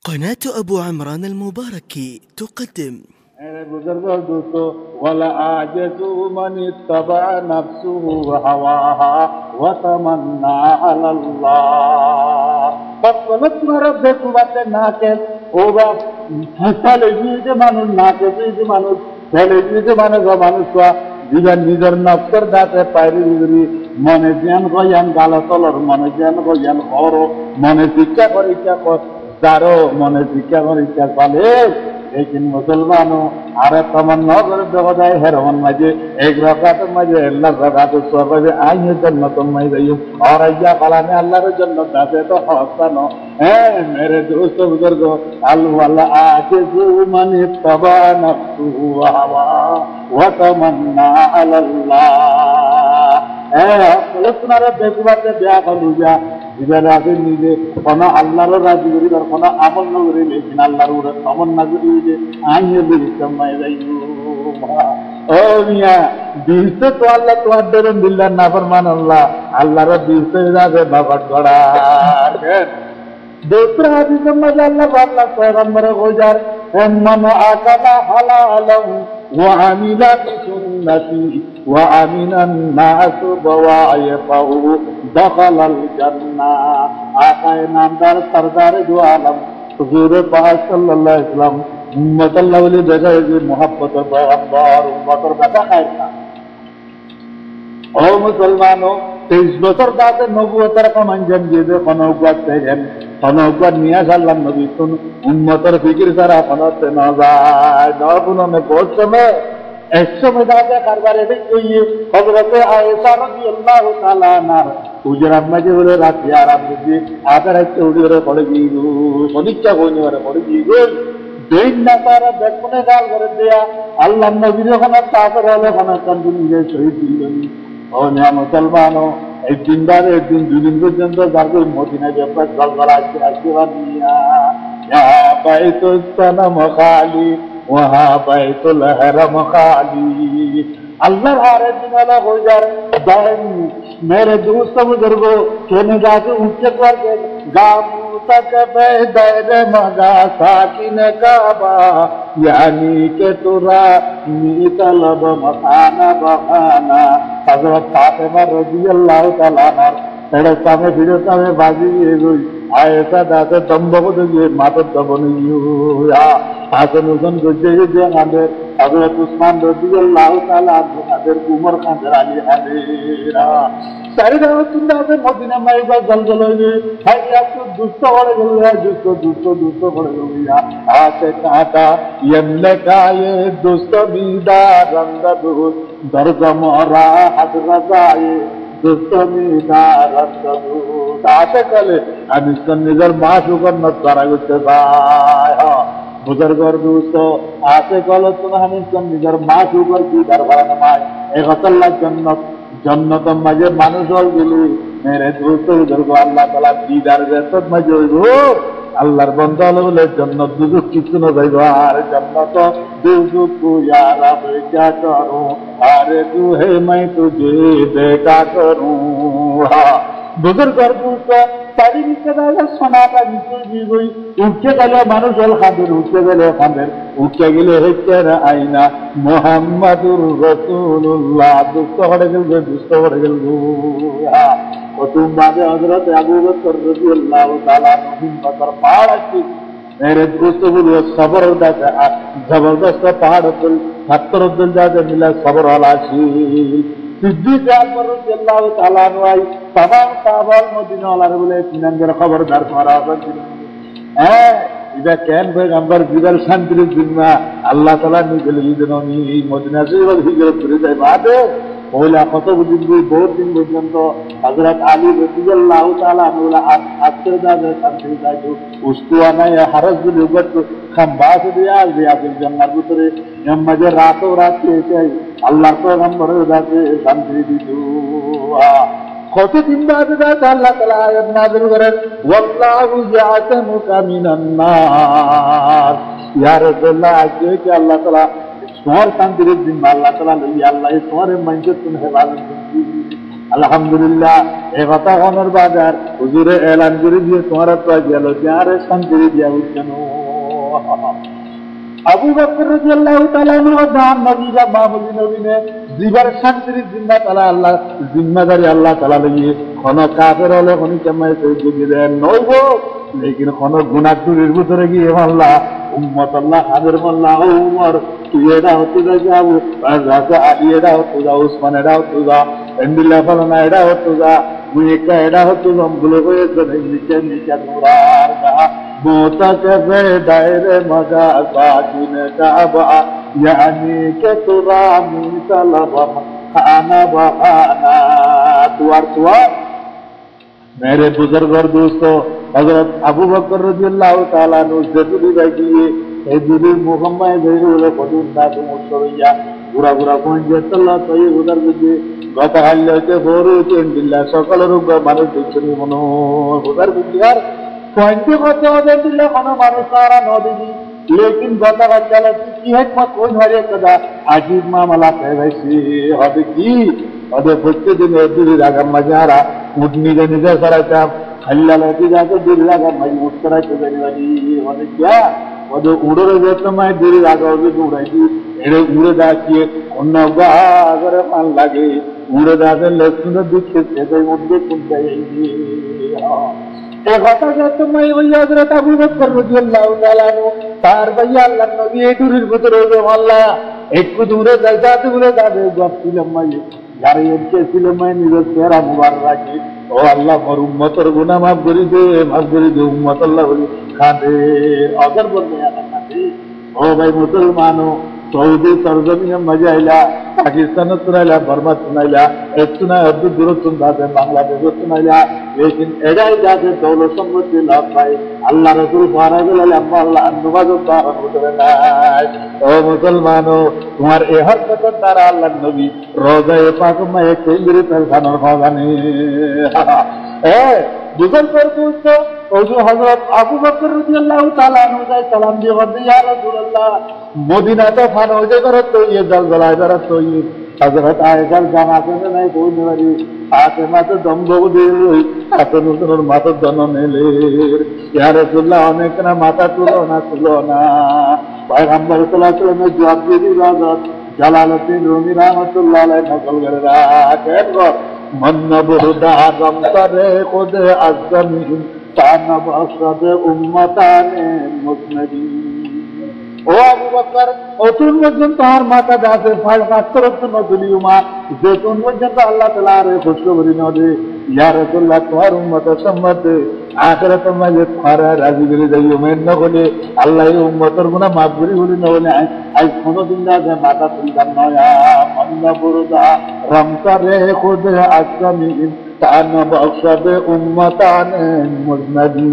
قناة أبو عمران المباركي تقدم बुजुर्गों दोस्तों वला आजज़ु मन इत्तबअ नफ्सुहु हवाहा व तमन्ना अलल्लाह फक़लत मरद कुवत नाक़िस ओबा फसले जीजे मानुष नाक़िस जीजे मानुष फसले जीजे मानुषवा जीवन निजर नफ्सर दाते पायरी बिगरी मने ज्ञान गयान गालतलर मने ज्ञान गयान औरो मने शिक्षा कर दारो मने शिक्षा कर पाले लेकिन मुसलमानों आरे तमन्ना कर देखो हेरोन मजे एक रकात मजे अल्लाह रकात स्वर्ग में आइए जन्नत में जाइए और अय्या कला में अल्लाह रे जन्नत दाते तो हसन है मेरे दोस्त बुजुर्गों अल्लाह आके जो मन तबा नफ्सु हवा व तमन्ना अल्लाह सुनारे देखबाते ब्याह कलुजा जीवन राजी निजे कोना अल्लाह रो राजी करी और कोना अमल न करी लेकिन अल्लाह रो अमल न करी जे आइए भी समय जाइयो ओ मिया दिस तो अल्लाह तो अदर बिल्ला ना फरमान अल्लाह रो दिस जाके भगत गड़ा दूसरा हदीस में अल्लाह वाला पैगंबर गुजार मन आकला हलालहु व अमिला बिसुन्नती व अमिना अन्नास बवायफहु दखलल जन्नह आकाए नामदार सरदार दो आलम हुजूर पाक सल्लल्लाहु अलैहि वसल्लम उम्मत अल्लाह वाली देखा है कि मोहब्बत पैगंबर उम्मत और बता खैर था ओ मुसलमानों 23 বছর দাতে নবুয়তের কোন আঞ্জাম দিয়ে কোনওয়াত থেকে কোনওয়াত নিয়া সাল্লাম নবী শুন উম্মতের ফিকির সারা কোনতে না যায় নবুনে পৌঁছবে এক সময় দাতে কারবারে দেখইয়ে হযরত আয়েশা রাদিয়াল্লাহু তাআলা না হুজরাত মাঝে বলে রাতে আরাম দিয়ে আদার হচ্ছে উড়িয়ে পড়ে গিয়ে সনিচ্ছা কইনে পড়ে গিয়ে দেন না তারা দেখনে গাল করে দেয়া আল্লাহ নবীর ওখানে তাফর হলো ওখানে কান্দুন দিয়ে শহীদ দিলেন और यहाँ मुसलमानों एक दिन बाद एक दिन दो दिन को जंतर जाकर मोदीना के पास गल गला के आशीर्वाद दिया यहाँ बैतुल सनम खाली वहाँ बैतुल हरम खाली अल्लाह हारे दिन वाला हो जा रहे मेरे दोस्त बुजुर्गों कहने जाके ऊंचे कर के गामू तक बेदर मगा साकिन काबा यानी के तुरा मीतलब मकाना बखाना हजरत फातिमा रज़ियल्लाहु ताला अन्हा तेरे सामने वीडियो सामने बाजी ये कोई आयसा दाते दम्बो तो ये माता दबनी या हासन हुसैन गुज्जे जे आंदे हजरत उस्मान रज़ियल्लाहु ताला अन्हु उमर खान जराली आदेरा सारी दावत सुनते हैं मदीना में एक बार जल गए है या तो दुष्ट पड़ गया दुष्ट पड़ गया आते काटा यमले का ये दुष्ट बीदा रंग दूर दर्द मोरा हजरत आए दुष्ट बीदा रंग दूर आते कले अनिश्चन निजर माशुकर न करा गुच्छे बाय बुजुर्ग और दोस्तों आते कलो तुम अनिश्चन निजर माशुकर की दरबार नमाज एक अतल्ला जन्नत जन्नत मजे मानुष और गिली मेरे दोस्तों बुजुर्ग अल्लाह ताला दीदार जैसे मजे हो अल्लाहर बंदा बोले जन्नत दुजुक किसी न जाएगा अरे जन्नत दुजुक को यार अब क्या करूं अरे तू है मैं तुझे देखा करूं बुजुर्ग और दोस्तों सारी रिश्तेदार सोनाटा निकल गई उठे गले मानुष और खादर उठे गले है तेरा आईना मोहम्मदुर रसूलुल्लाह दुष्ट पड़ गए और तुम बाबे हजरत अबू बकर रज़ियल्लाहु ताला अन्हु पर पहाड़ की मेरे दोस्त बोलो सबर होता है जबरदस्त पहाड़ पर पत्थर उधर जाते मिला सबर वाला शी सिद्दीक़ अकबर रज़ियल्लाहु ताला अन्हु आई तमाम साहबा मदीना वाला बोले नंगर खबरदार तुम्हारा है इधर कैन पैगंबर जिधर शांति जिम्मा अल्लाह ताला ने गली दिनों मदीना से हिजरत कर जाए बात है बोला कत दिन बहुत दिन पर्यंत हजरत अली रज़ियल्लाहु ताला अन्हु आश्चर्य शांति जो उसको आना या हरज युगत खंबास दिया जन्नत उतरे मजे रातों रात के अल्लाह पैगंबर जाके शांति दी कत दिन बाद अल्लाह ताला आयत नाज़िल करें वल्लाहु यासमुका मिनन नार या रसूलुल्लाह आगे कि अल्लाह ताला स्वर शांति दिन अल्लाह ताला अल्लाह स्वर मंजूर तुम है আলহামদুলিল্লাহ এ কথা কনের বাজার হুজুরে এলান করে দিয়ে তোমার তো গেল যারে শান্তি দিয়া উঠছেন আবু বকর রাদিয়াল্লাহু তাআলা আনহু দান নবী বা মাহমুদ নবী নে জীবন শান্তির জিম্মা তাআলা আল্লাহ জিম্মাদারি আল্লাহ তাআলা লইয়ে কোন কাফের হলে কোন কেমনে সেই বুঝি দেন নইব লেকিন কোন গুনাহ চুরির ভিতরে গিয়ে আল্লাহ উম্মত আল্লাহ হাদের আল্লাহ উমর তুই এটা হতে যাও আর রাজা আলী এটা হতে যাও উসমান এটা হতে যাও এন্ডিল্লা ফালানা এটা হতে যা মুইকা এটা হতে যাও গুলো হয়েছে নিচে নিচে ঘোরার গা মোতাকে দায়রে মজা সাকিন কাবা यानी के तुरा मिसलब खाना बहाना तुआर मेरे बुजुर्ग और दोस्तों हजरत अबू बकर रज़ियल्लाहु ताला अन्हु जदुरी बैठिए जदुरी मुहम्मद जैरुल पदुन दातु मुसरिया पूरा पूरा कोन जतल्ला तई उधर बुझे गता हाल्यते बोरु चेंदिल्ला सकल रुग मानुष दिचनी मनो उधर बुझियार पॉइंट कत दिल्ला मनो मानुष सारा नदीजी लेकिन गता चला की हिकमत कोण हरे कदा अजीब मामला कहवायची हबे की अदे फक्त दिन दुरी जागा मजारा उठनी के निजा करायचा हल्ल्याला ती जागा दुरी जागा माझी उत्तराची गरीवाली हबे क्या अदे उडर जात माय दुरी जागा होती उडायची एडे उडे दाची कोणगा अगर मान लागे उडे दादे लसून दुखे ते उडे कोणता येई एक होता जात माय वही हजरत अबू बकर रज़ियल्लाहु ताला अन्हु तार भैया अल्लाह नबी एटुरिर ভিতরে যে আল্লাহ একটু দূরে যাইতে বলে যাবে গফছিলাম মাই যারা এসে ছিল মাই নিজের চেহারা মুবারক রাখি ও আল্লাহ মোর উম্মতের গুনাহ মাফ করে দে উম্মত আল্লাহ বলি খাদে अगर বলবে খাদে ও ভাই মুসলমানো सऊदी सरजमी में मजा आयला पाकिस्तान सुनायला बर्मा सुनायला एक सुना अब्दुल दूर सुनता बांग्लादेश सुनायला लेकिन एडाई जाते दौलत सम्पत्ति लाभ पाए अल्लाह रसूल फारा गले अम्मा अल्लाह नमाज उतार उतरे ना ओ मुसलमानों तुम्हारे ए हर कदर तारा अल्लाह नबी रोजा ए पाक में एक केंद्रीय तरखान और खाने ए बुजुर्ग और दोस्तों और जो हजरत अबू बकर रज़ियल्लाहु ताला अन्हु का सलाम दिया वरदे या रसूल अल्लाह मदीना तो फान हो जाए करत तो ये जलजला करत तो ये हजरत आयशा जाना के नहीं कोई नहीं आते माते दम दो दे आते नुसर माता दनो ने ले या रसूल अल्लाह ने कना माता तुलो ना पैगंबर सल्लल्लाहु अलैहि वसल्लम ने जवाब दी हजरत जलालुद्दीन रूमी रहमतुल्लाह अलैहि नकल कर रहा है मन बुरदा गम करे खुद अज़मीन तानब असद उम्मताने मुस्नदी ओ अबू बकर ओतुन वजन तार माता दासे फाड़ कातरत नदुलियुमा जेतुन वजन अल्लाह ताला रे खुशखबरी न दे या रसूलुल्लाह तुम्हार उम्मत सम्मत आखिरत में ये तुम्हारा राजी करे जाइयो मैं न बोले अल्लाह ये उम्मतर गुनाह माफ करी बोले न बोले आज कोनो दिन दा माता तुल नया मन बुरदा रम करे खुद अज़मीन तानब असद उम्मताने मुस्नदी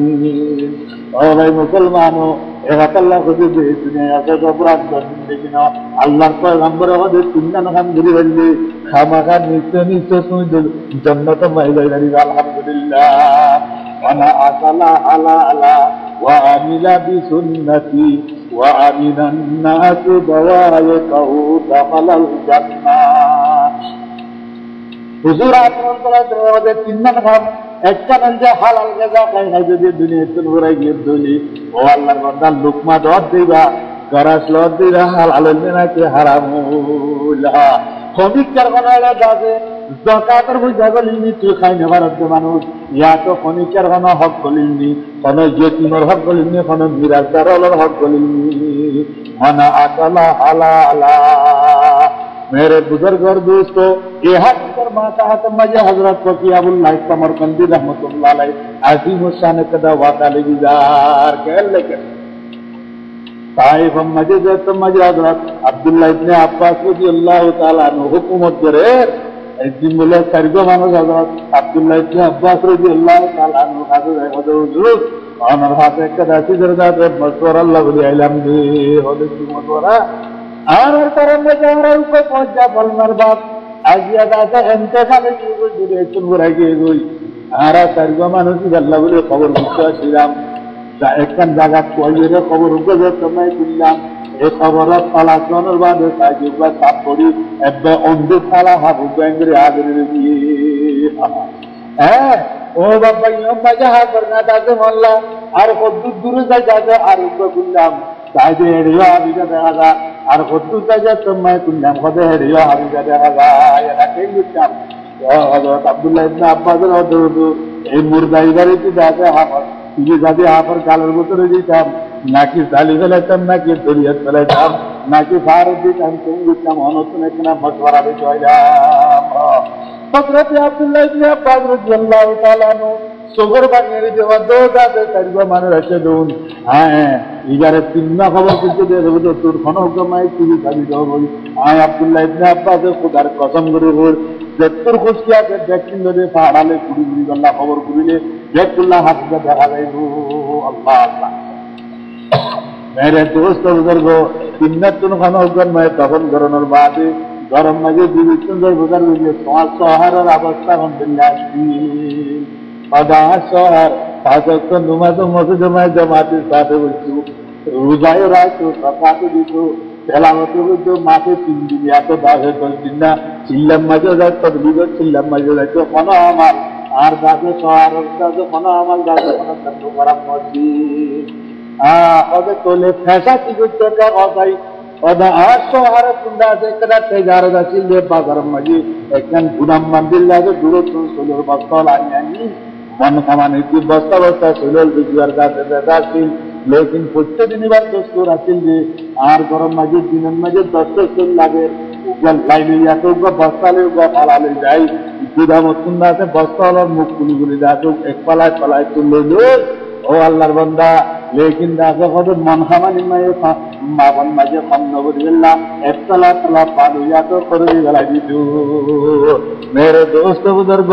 ओ भाई मुसलमानों अल्लाह खुद दे दुनिया का अपराध जिंदगी ना अल्लाह पैगंबर हदे सुन्नत हम गिरी बल्ले खामाखा निश्चय तुम जन्नत में जाइलानी अल्हम्दुलिल्लाह वना अकला हलाला व अमिला बिसुन्नती व अमिना अन्नास बवायकहु दखलल जन्नत हुजूर आसमान तला दरवाजे तिन्नन खाम একটা নঞ্জা হালাল গাজা খাই খাই যদি দুনিয়াতে ঘুরাই গিয়ে দলি ও আল্লাহর বান্দা লুকমা দর দিবা গরাস লর দিবা হালাল নাকি হারাম লা খবিক কারখানা যাবে যাকাতের বুঝ জাগলিনি তুই খাই নেবার মানুষ ইয়া তো খনিক কারখানা হক গলিনি কোন ইয়তিমের হক গলিনি কোন মিরাজদারের হক গলিনি মানা আকালা হালালা मेरे बुजुर्ग और दोस्तों ये हक पर माता हक मजे हजरत फकीहुल्लाह समरकंदी रहमतुल्लाह अलैह अजीम शान कदा वाता लेजार कह लेकर ताइफ मजे जत मजे हजरत अब्दुल्लाह इब्ने अब्बास रज़ियल्लाहु ताला अन्हु हुकूमत करे একদিন বলে কারিগো মানুষ হযরত আব্দুল্লাহ ইবনে আব্বাস রাদিয়াল্লাহু তাআলা আনহু কাছে যায় হুজুর আমার হাতে একটা দাসী দরদাতে মশওয়ারা আল্লাহ বলি আইলাম দি হলে কি মশওয়ারা আর तरह में जा रहा ऊपर पहुंच जा बलमर बाप आजिया दादा इंतकाल की कोई दूर चुन बुरा की कोई आरा सरगो मानुष गल्ला बोले खबर मुक्ता श्रीराम एकन जागा कोई रे खबर उगो जो समय दिलाम ए खबर पाला जोनर बाद साजी का साप पड़ी एबे ओंदे साला हा बुगंगरे आगरे दी হ্যাঁ ও বাবা ইয়ম বাজা হা করনা তাতে মল্লা আর কত দূরে যাই যাবে আর উঠবে কুল্লাম তাইতে হেরিও হাবিজা দেখা যায় আর কত যাই তোমায় কুল্লাম কত হেরিও হাবিজা দেখা যায় এটা কেই বুঝতাম হযরত আব্দুল্লাহ ইবনে আব্বাসের হযরত এই মুরদাই গাড়িতে যাবে হাফর তুই যাবে হাফর গালের ভিতরে দিতাম নাকি জালি ফেলাইতাম নাকি দরিয়াত ফেলাইতাম নাকি ফারুক দিতাম তুমি বুঝতাম অনশন এখানে মশওয়ারা দিতাম হযরত আব্দুল্লাহ ইবনে আব্বাস রাদিয়াল্লাহু তাআলা আনহু সগর বানিয়ে দেওয়া দোজাতে তারিবা মানে রাখে দুন হ্যাঁ ইগারে তিন্না খবর করতে দে দেব তোর কোন হুকুমাই তুই দাবি দাও বল আয় আব্দুল্লাহ ইবনে আব্বাস খোদার কসম করে বল যে তোর খুশিয়াকে দেখছিন যদি পাহাড়ালে কুড়ি কুড়ি গল্লা খবর করিলে দেখুল্লাহ হাফিজা দেখা যাইব আল্লাহ আল্লাহ মেরে দোস্ত বুজুর্গ তিন্নাত তুন খান হুকুম মে তখন গরনের বাদে গরম মাঝে বিভিন্ন বুজুর্গ যে সমাজ শহরের অবস্থা আলহামদুলিল্লাহ আদা শহর পাঁচক নমাজ মসজিদ জামাতের সাথে বলছি রোজায় রাখতো সাফাতে দিত তেলাওয়াত করতো মাসে 3 দিন এত 10 দিন না চিল্লাম মাঝে যায় তদবির চিল্লাম মাঝে যায় তো কোন আমার আর দাদু শহরের দাদু কোন আমার দাদু কোন তন্ত্র করা মসজিদ ওদের তোলে ফেসা কি করতে কাজ ওদা আর শহরে কুন্ডা আছে কদা তেজারত চিল্লে বাজার মাঝে একখান গুনাম মন্দির লাগে দূর সোলর বস্তা লাইনি মন খামানে কি বস্তা বস্তা সোলর বিজুয়ার কাছে দাসিল লেকিন প্রত্যেকদিন বার দস্তুর আসিল যে আর গরম মাঝে দিনের মাঝে 10 সোল লাগে উগল লাইনে যাতে উগল বস্তা লে উগল পালালে যাই গুদামত কুন্ডা আছে বস্তা হলার মুখ কুলি গুলি যাতে এক পালায় পালায় তুললো ও আল্লাহর বান্দা লেকিন দাসে কত মন খামানি মায়ে মাবন মাঝে কম নবরিল্লা একতলা তলা পালুয়া তো করে গলা দিতু মেরে দোস্ত বুজুর্গ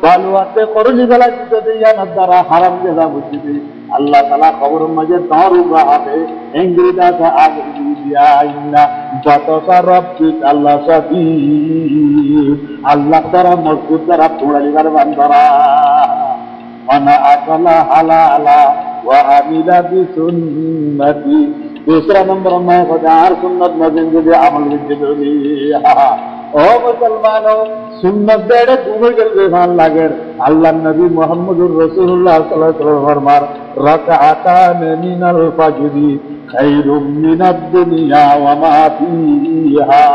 বালুয়াতে করে গলা দিতে দিয়া নদারা হারাম জায়গা বুঝিবি আল্লাহ তাআলা খবর মাঝে দর উগাবে ইংরেজা কা আগে দিয়া ইন্না বাতাসা রব্বিক আল্লাহ সাদি আল্লাহ তারা মজবুত তারা পুরালিগার বান্দারা আনা আকালা হালালা ওয়া আমিলা বিসুন্নতি दूसरा नंबर मैं हजार सुन्नत में जिंदगी अमल जिंदगी ओ मुसलमानों सुन्नत बेड़े तुम्हें जल्दी खान लगे अल्लाह नबी मोहम्मदुर रसूलुल्लाह सल्लल्लाहु अलैहि वसल्लम फरमार रकातान मिनल फज्री खैरुम मिनद दुनिया व मा फीहा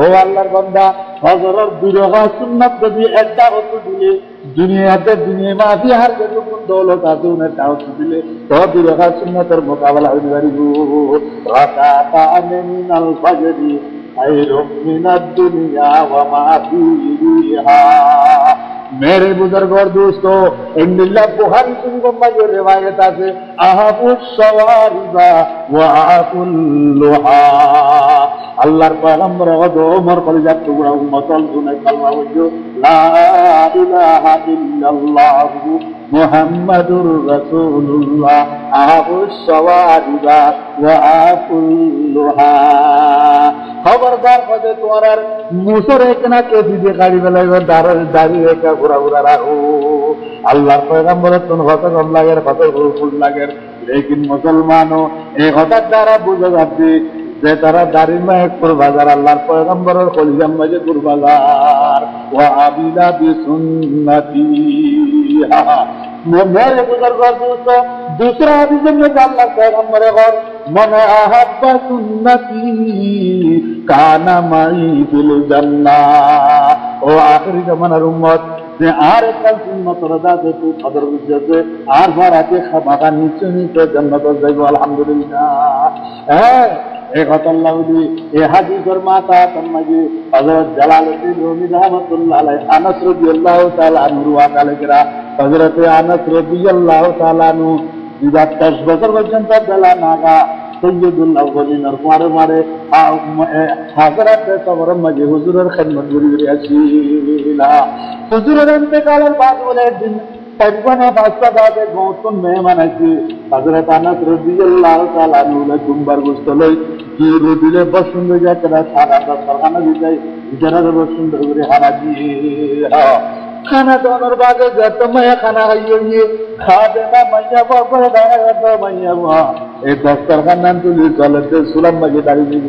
ও আল্লাহর বান্দা হযরত দুরগা সুন্নাত যদি একটা হতো দিলে দুনিয়াতে দুনিয়া মাফি হার যতক্ষণ দৌলত আছে ওনারটা হতো দিলে তো দুরগা সুন্নাতের মোকাবেলা হইতে পারিব রাকাতান মিনাল ফাজরি খায়রুম মিনাদ দুনিয়া ওয়া মা ফীহা मेरे बुजुर्ग और दोस्तों इंदिल्ला बुखारी शरीफ में जो रिवायत है अहबुस सवारिबा व आकुल्लुहा अल्लाहर पैगंबर गदो उमर कलिजा टुकड़ा उम्मतल सुने कलमा वजो ला इलाहा इल्लल्लाह मुहम्मदुर रसूलुल्लाह अहबुस सवारिबा व आकुल्लुहा खबरदार कदे तुम्हारा मुसर एक ना के दीदी गाड़ी में लगे दारी एक घुरा घुरा राखो अल्लाह पैगंबर तुम कत कम लागे कत फुल लागे लेकिन मुसलमानों एक हठात द्वारा बुझे जाती যে তারা দাড়ির মায়ের কুরবাজার আল্লাহর পয়গম্বরের কলিজার মাঝে কুরবাজার ওয়া আবিদা বিসুন্নতি मेरे बुजुर्ग दोस्तों दूसरा हदीस में अल्लाह पैगंबर और मन अहब्बा सुन्नती काना माई फिल जन्नह ओ आखिरी जमानार उम्मत যে আর একটা সুন্নত রদা যে তুই কদর বুঝতে আর বারাতে খাবাকা নিচে নিচে জান্নাতে যাইব আলহামদুলিল্লাহ হ্যাঁ एक अल्लाह दी ए हदीसर माता तन्मजी हजरत जलालुद्दीन रूमी रहमतुल्लाह अलैह अनस रदियल्लाहु ताआला अन्हु रिवायत करा हजरत अनस रदियल्लाहु ताआला अन्हु दिदा 10 বছর পর্যন্ত বেলা নাগা সৈয়দুল আউয়ালিন আর মারে মারে হাজরাতে কবর মাঝে হুজুরের খিদমত করি আসিলা হুজুরের ইন্তেকালের বাদ বলে দিন तकरीबन बादशाह दादे गौतम मेहमान आছি हजरत अनस রাদিয়াল্লাহু তাআলা নুলে দুম্বার গোস্তলে কি রুদিলে বসুন্ধ যায় করা সাদা সরখানা দিই ইজারা বসুন্ধ করে হারা দিয়ে খানা দোনোর বাদে যত মায়া খানা খাইয়ে খা দেনা মাইয়া বাবা দাঁড়া তো মাইয়া বা এই দস্তরখানা তুলি চলতে সুলাম মাঝে দাঁড়িয়ে দিব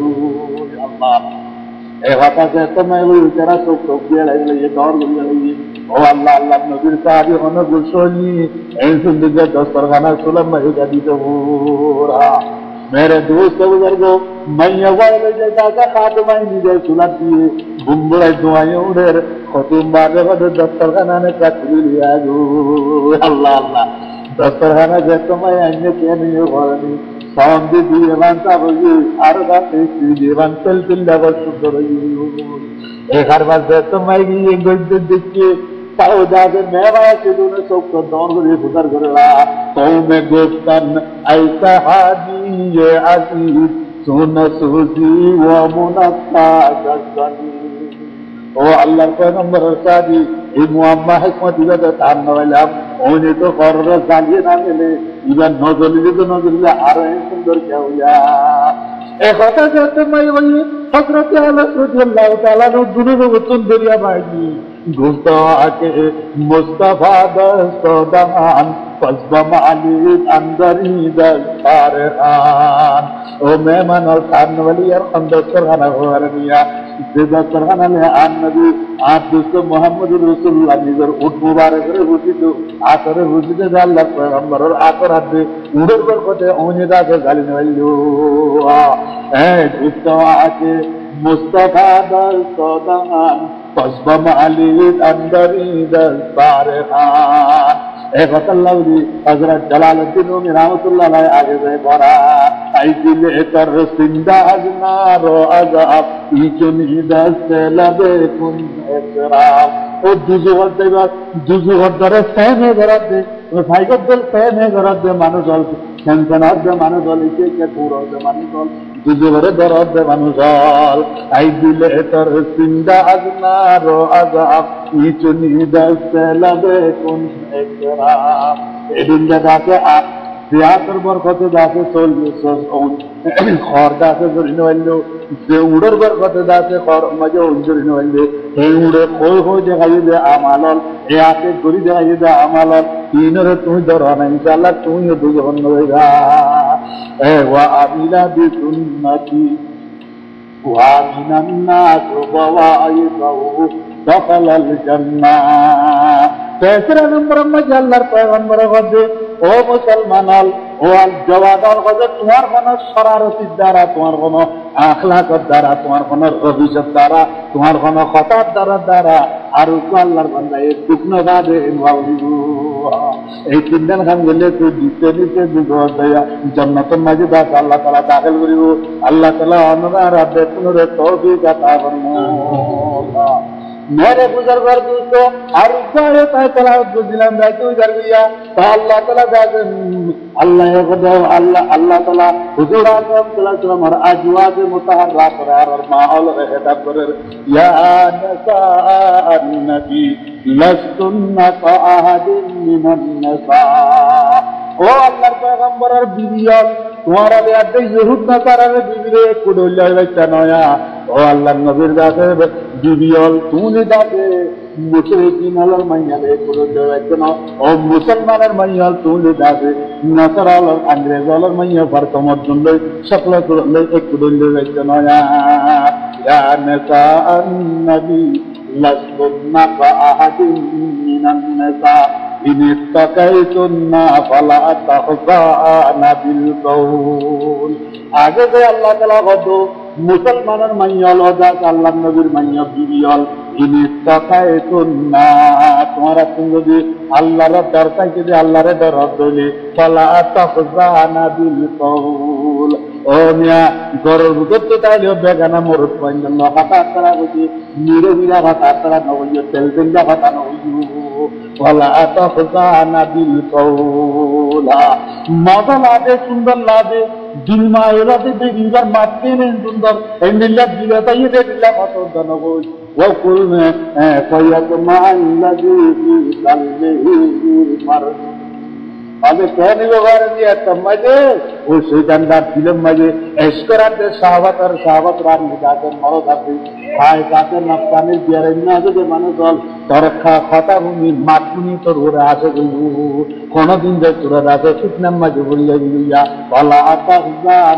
আল্লাহ এ কথা যে তোমায় ওই যারা চোখ চোখ দিয়ে লাগলে ये दौड़ গড়িয়ে লাগি ও আল্লাহ আল্লাহ নবীর সাহাবী হন গুসনি এই সুন্দর দস্তরখানা সুলম মহিদা দিতে পুরা मेरे दोस्त बुजुर्गो मैं ये वाले जैसा का खादमाई निजे सुलत दिए बुम्बड़े दुआएं उड़े खतूम बारे वाले दस्तरखाना ने कतली लिया गो अल्लाह अल्लाह दस्तरखाना जैसे मैं अन्य के नहीं बोलनी सामने दिए बनता बोली आरगा से जीवन चल चल लगा शुद्ध रही एक हर बार जैसे मैं ये गुड देखिए साउदाजे मेवा के दोनों सब को दौड़ गए गुजर गया तो मैं गुप्तन ऐसा हादी ये अजीब सुन सूजी व मुनक्का गसनी ओ अल्लाह पैगंबर सादी ये मुअम्मा हिकमत इधर तान वाला उन्हें तो फर्र जालिए ना मिले इधर नौजली तो नौजली आ रहे हैं सुंदर क्या हुआ एक होता जाते मैं वही हजरत अली रज़ियल्लाहु ताला ने दुनिया में सुंदरिया भाई गुस्सा आके मुस्तफा दस्तदान फज़म अली अंदरी दस्तारखान ओ मेहमान और खान वाली यार दस्तरखाना हो रनिया दस्तरखाना में आन नबी आप दोस्तों मोहम्मद रसूलुल्लाह निगर उठ मुबारक रे हुसी तो आकर हुसी दे अल्लाह पैगंबर और आकर हद उधर पर कोते ओने दा के गाली वाली ए गुस्सा आके मुस्तफा दस्तदान फज़म अली अंदरी दस्तारखान एक वतल्लावी हजरत जलालुद्दीन रूमी रहमतुल्लाह अलैहि आगे से बोला आई दिले कर सिंदाज नारो अज़ब इचुनी दस्त लबे कुन इकराम ओ दुजु वदरे सहने गरदे ओ फाइगत दिल सहने गरदे मानो जल संसनाद दे मानो जल इके के पूरा दे मानो जल दुजु वरे दरद दे मानो जल आई दिले कर सिंदाज नारो अज़ब इचुनी दस्त लबे कुन इकराम एदिन दाके आ Theater berkata dase sol khor dase zorino wallo je udar berkata dase khor majo zorino wallo ei ude khoi jagaye de amalol e ate gori jagaye de amalol tinore tu dorana inshallah tu ye dujon hoega e wa abila bi sunnati wa minan nas wa ayyahu dakhala al jannah तीसरे number में जल्लर पैगंबर गदे ओ मुसलमानल ओ अल जवादल गदे तुम्हार कोन शरारती द्वारा तुम्हार कोन अखलाक द्वारा तुम्हार कोन रविशत द्वारा तुम्हार कोन खता द्वारा আর আল্লাহর বান্দা এই দুঃখনা গাদে ইনভালভু এই তিনজন খান গেলে তো দিতে দিতে দুধ দেয়া জান্নাতের মাঝে দাস আল্লাহ তাআলা দাখিল করিব আল্লাহ তাআলা অনরা রাতে পুনরে তৌফিক আতা ফরমাও मेरे बुजुर्गर दोस्तों हर सारे तला दिलम बैठे उधर गया तो अल्लाह ताला जाके अल्लाह अल्लाह ताला हुजूर आज़म सल्लल्लाहु अलैहि अजवाज मुतहर्रा करार और माहौल रहता कर या नसा अन्नबी लस्तुन्ना का अहदिन मिनन नसा ओ अल्लाह पैगंबर और बीवियाल तुम्हारा बेटे यहूद नसारा ने बीवी रे कुडोल्ला बच्चा नया ओ अल्लाह नबीर दासे बीवियाल तूने दासे मुशरिकीन अलर मयले कुडोल्ला बच्चा न ओ मुसलमानर मयल तूने दासे नसारा और अंग्रेज अलर मय फर्क मत ले शकल कुडोल्ला एक कुडोल्ला बच्चा नया या नसा अन्नबी लस्तुन्ना का अहदिन मिनन नसा इन इत्तक़ैतुन्ना फला तख़ज़अना बिलक़ौल आगे से अल्लाह ताला को मुसलमानर मय्यल होदा अल्लाह नबीर मय्य बिबियल इन इत्तक़ैतुन्ना तुम्हारा तुम यदि अल्लाह रे डरता कि अल्लाह रे डर होले फला तख़ज़अना बिलक़ौल ओ मिया गरर बुत ताइले बेगाना मरत पंजन खाता करा गति नीरे बिना खाता करा नवयो तेल दिंदा खाता नवयो वाला तख़ज़अना बिलक़ौल मजा लादे सुंदर लादे दिल मायला दे बिगर माते ने सुंदर एंडिला दिला ताये दे दिला मतो दनगो वो कुल में फयत माल्लजी कल्बी मर आगे कहने वगैरह दिया तब मजे वो शैतानदार फिल्म मजे ऐश्वर्य सावत और सावत रात निकालकर मरो जाते खाए जाते नफ्ताने दिया रहना जो मानो दल তোর কথা ভূমি মাতৃ তোর ওরা আছে কোনদিন যে তোর আছে ফিতনার মাঝে বলিয়া দিলিয়া বলা আতা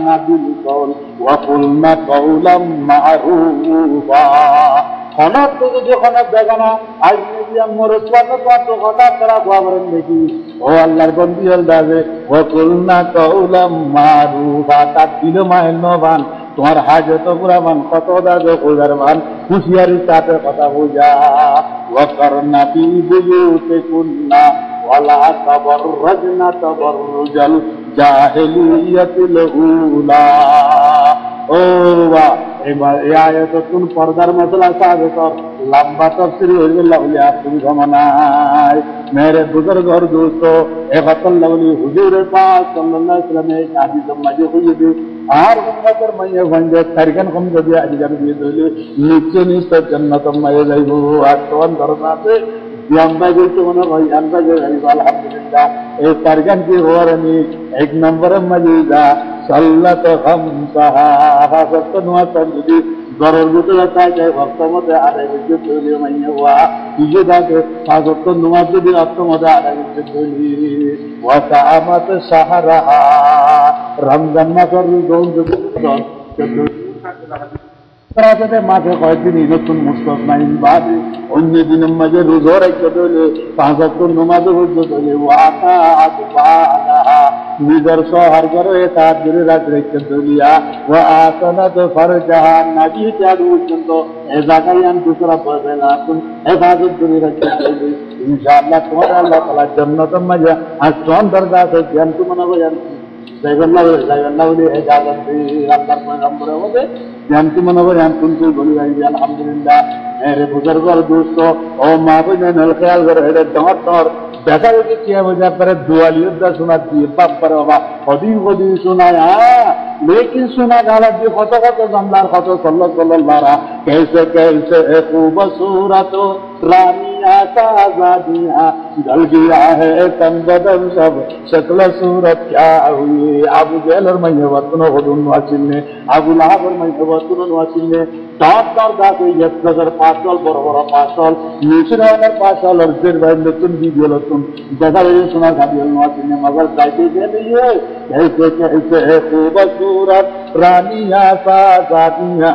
না দিল কল ওয়াকুলনা কওলাম মারুফা খনক তো যদি খনক দেখো না আজ মিডিয়াম মোর কত কথা তারা খবরেন দেখি ও আল্লাহর বন্ধু হল দাবে ওয়াকুলনা কওলাম মারুফা তার দিল মাইল নবান তোমার হাজত পুরাবান কত দাদে কইবারবান হুঁশিয়ারি তাতে কথা বুঝা ওয়াকারনা ফি বুয়ুতিকুন্না ওয়ালা তাবাররাজনা তাবাররুজাল জাহিলিয়াতিল উলা ও বাহ এবার এই আয়াতুন পর্দার মশলা সাথে তোর লম্বা তফসির হইবে লাউলি আপনি জমানাই মেরে বুজুর্গ और दोस्तों एक अल्लाह हुजूर पाक सल्लल्लाहु अलैहि वसल्लम एक हादीस मजे हुई थी আর উম্মতের মাইয়া ভাঙ্গে তারিখান কম যদি আজকাল দিয়ে দিলে নিচে নিচে জান্নাত মাইয়া যাইব আর তোর দরবারে আমরা যেতে মনে হয় আমরা যে আলহামদুলিল্লাহ এই তারিখান কি হওয়ার আমি এক নম্বরের মাঝে যা সাল্লাত খামসাহা হাসাত নওয়াজ যদি ঘরের ভিতরে থাকে ভক্তমতে আড়াই বছর তৈরি মাইয়া হওয়া নিজে থাকে হাসাত নওয়াজ যদি অর্থমতে আড়াই বছর তৈরি ওয়াসা আমাত সাহারাহা রমজান মাসের মাঝে কয়েকদিন নতুন মুসলমান নাইন বাদে অন্য দিনের মাঝে রোজা রাখতে হলে 5 ওয়াক্ত নামাজও পড়তে হলে ওয়াকা আতবাহা নিজের শহর করে তার দূরে রাখতে হলিয়া ওয়া আসানাত ফারজাহা নাবি ত্যাগ পর্যন্ত এই জায়গায় আমি দুসরা পড়বে না তুমি হেফাজত করে রাখতে হবে ইনশাআল্লাহ তোমার আল্লাহ তাআলা জান্নাতের মাঝে আসন দরজা আছে জ্ঞান তুমি মনে হয় আলহামদুলিল্লাহ মেরে বুজুর্গ দোস্ত ও মা বোনের খেয়াল করে দেখা দেখি কি বোঝা পরে দুয়ালিউদ্দা শোনা দিয়ে বাপ করে বাবা কদিন কদিন শোনায় लेकिन सुना गाला जी कत कत जमदार कत सल्लल्लाहु कैसे कैसे खूबसूरत रानिया साजादिया जल गया है तन बदन सब शक्ल सूरत क्या हुई अबू जहल मैवतन खुदुन वासिलने अबू लहब मैवतन वासिलने दांत दांत दांत एक नजर पासल बरोबर पासल निचरावर पासल और फिर नतुन वीडियो नतुन जगह ये सुना गाड़ी वासिलने मगर जाते के लिए कैसे कैसे खूबसूरत रानिया साजादिया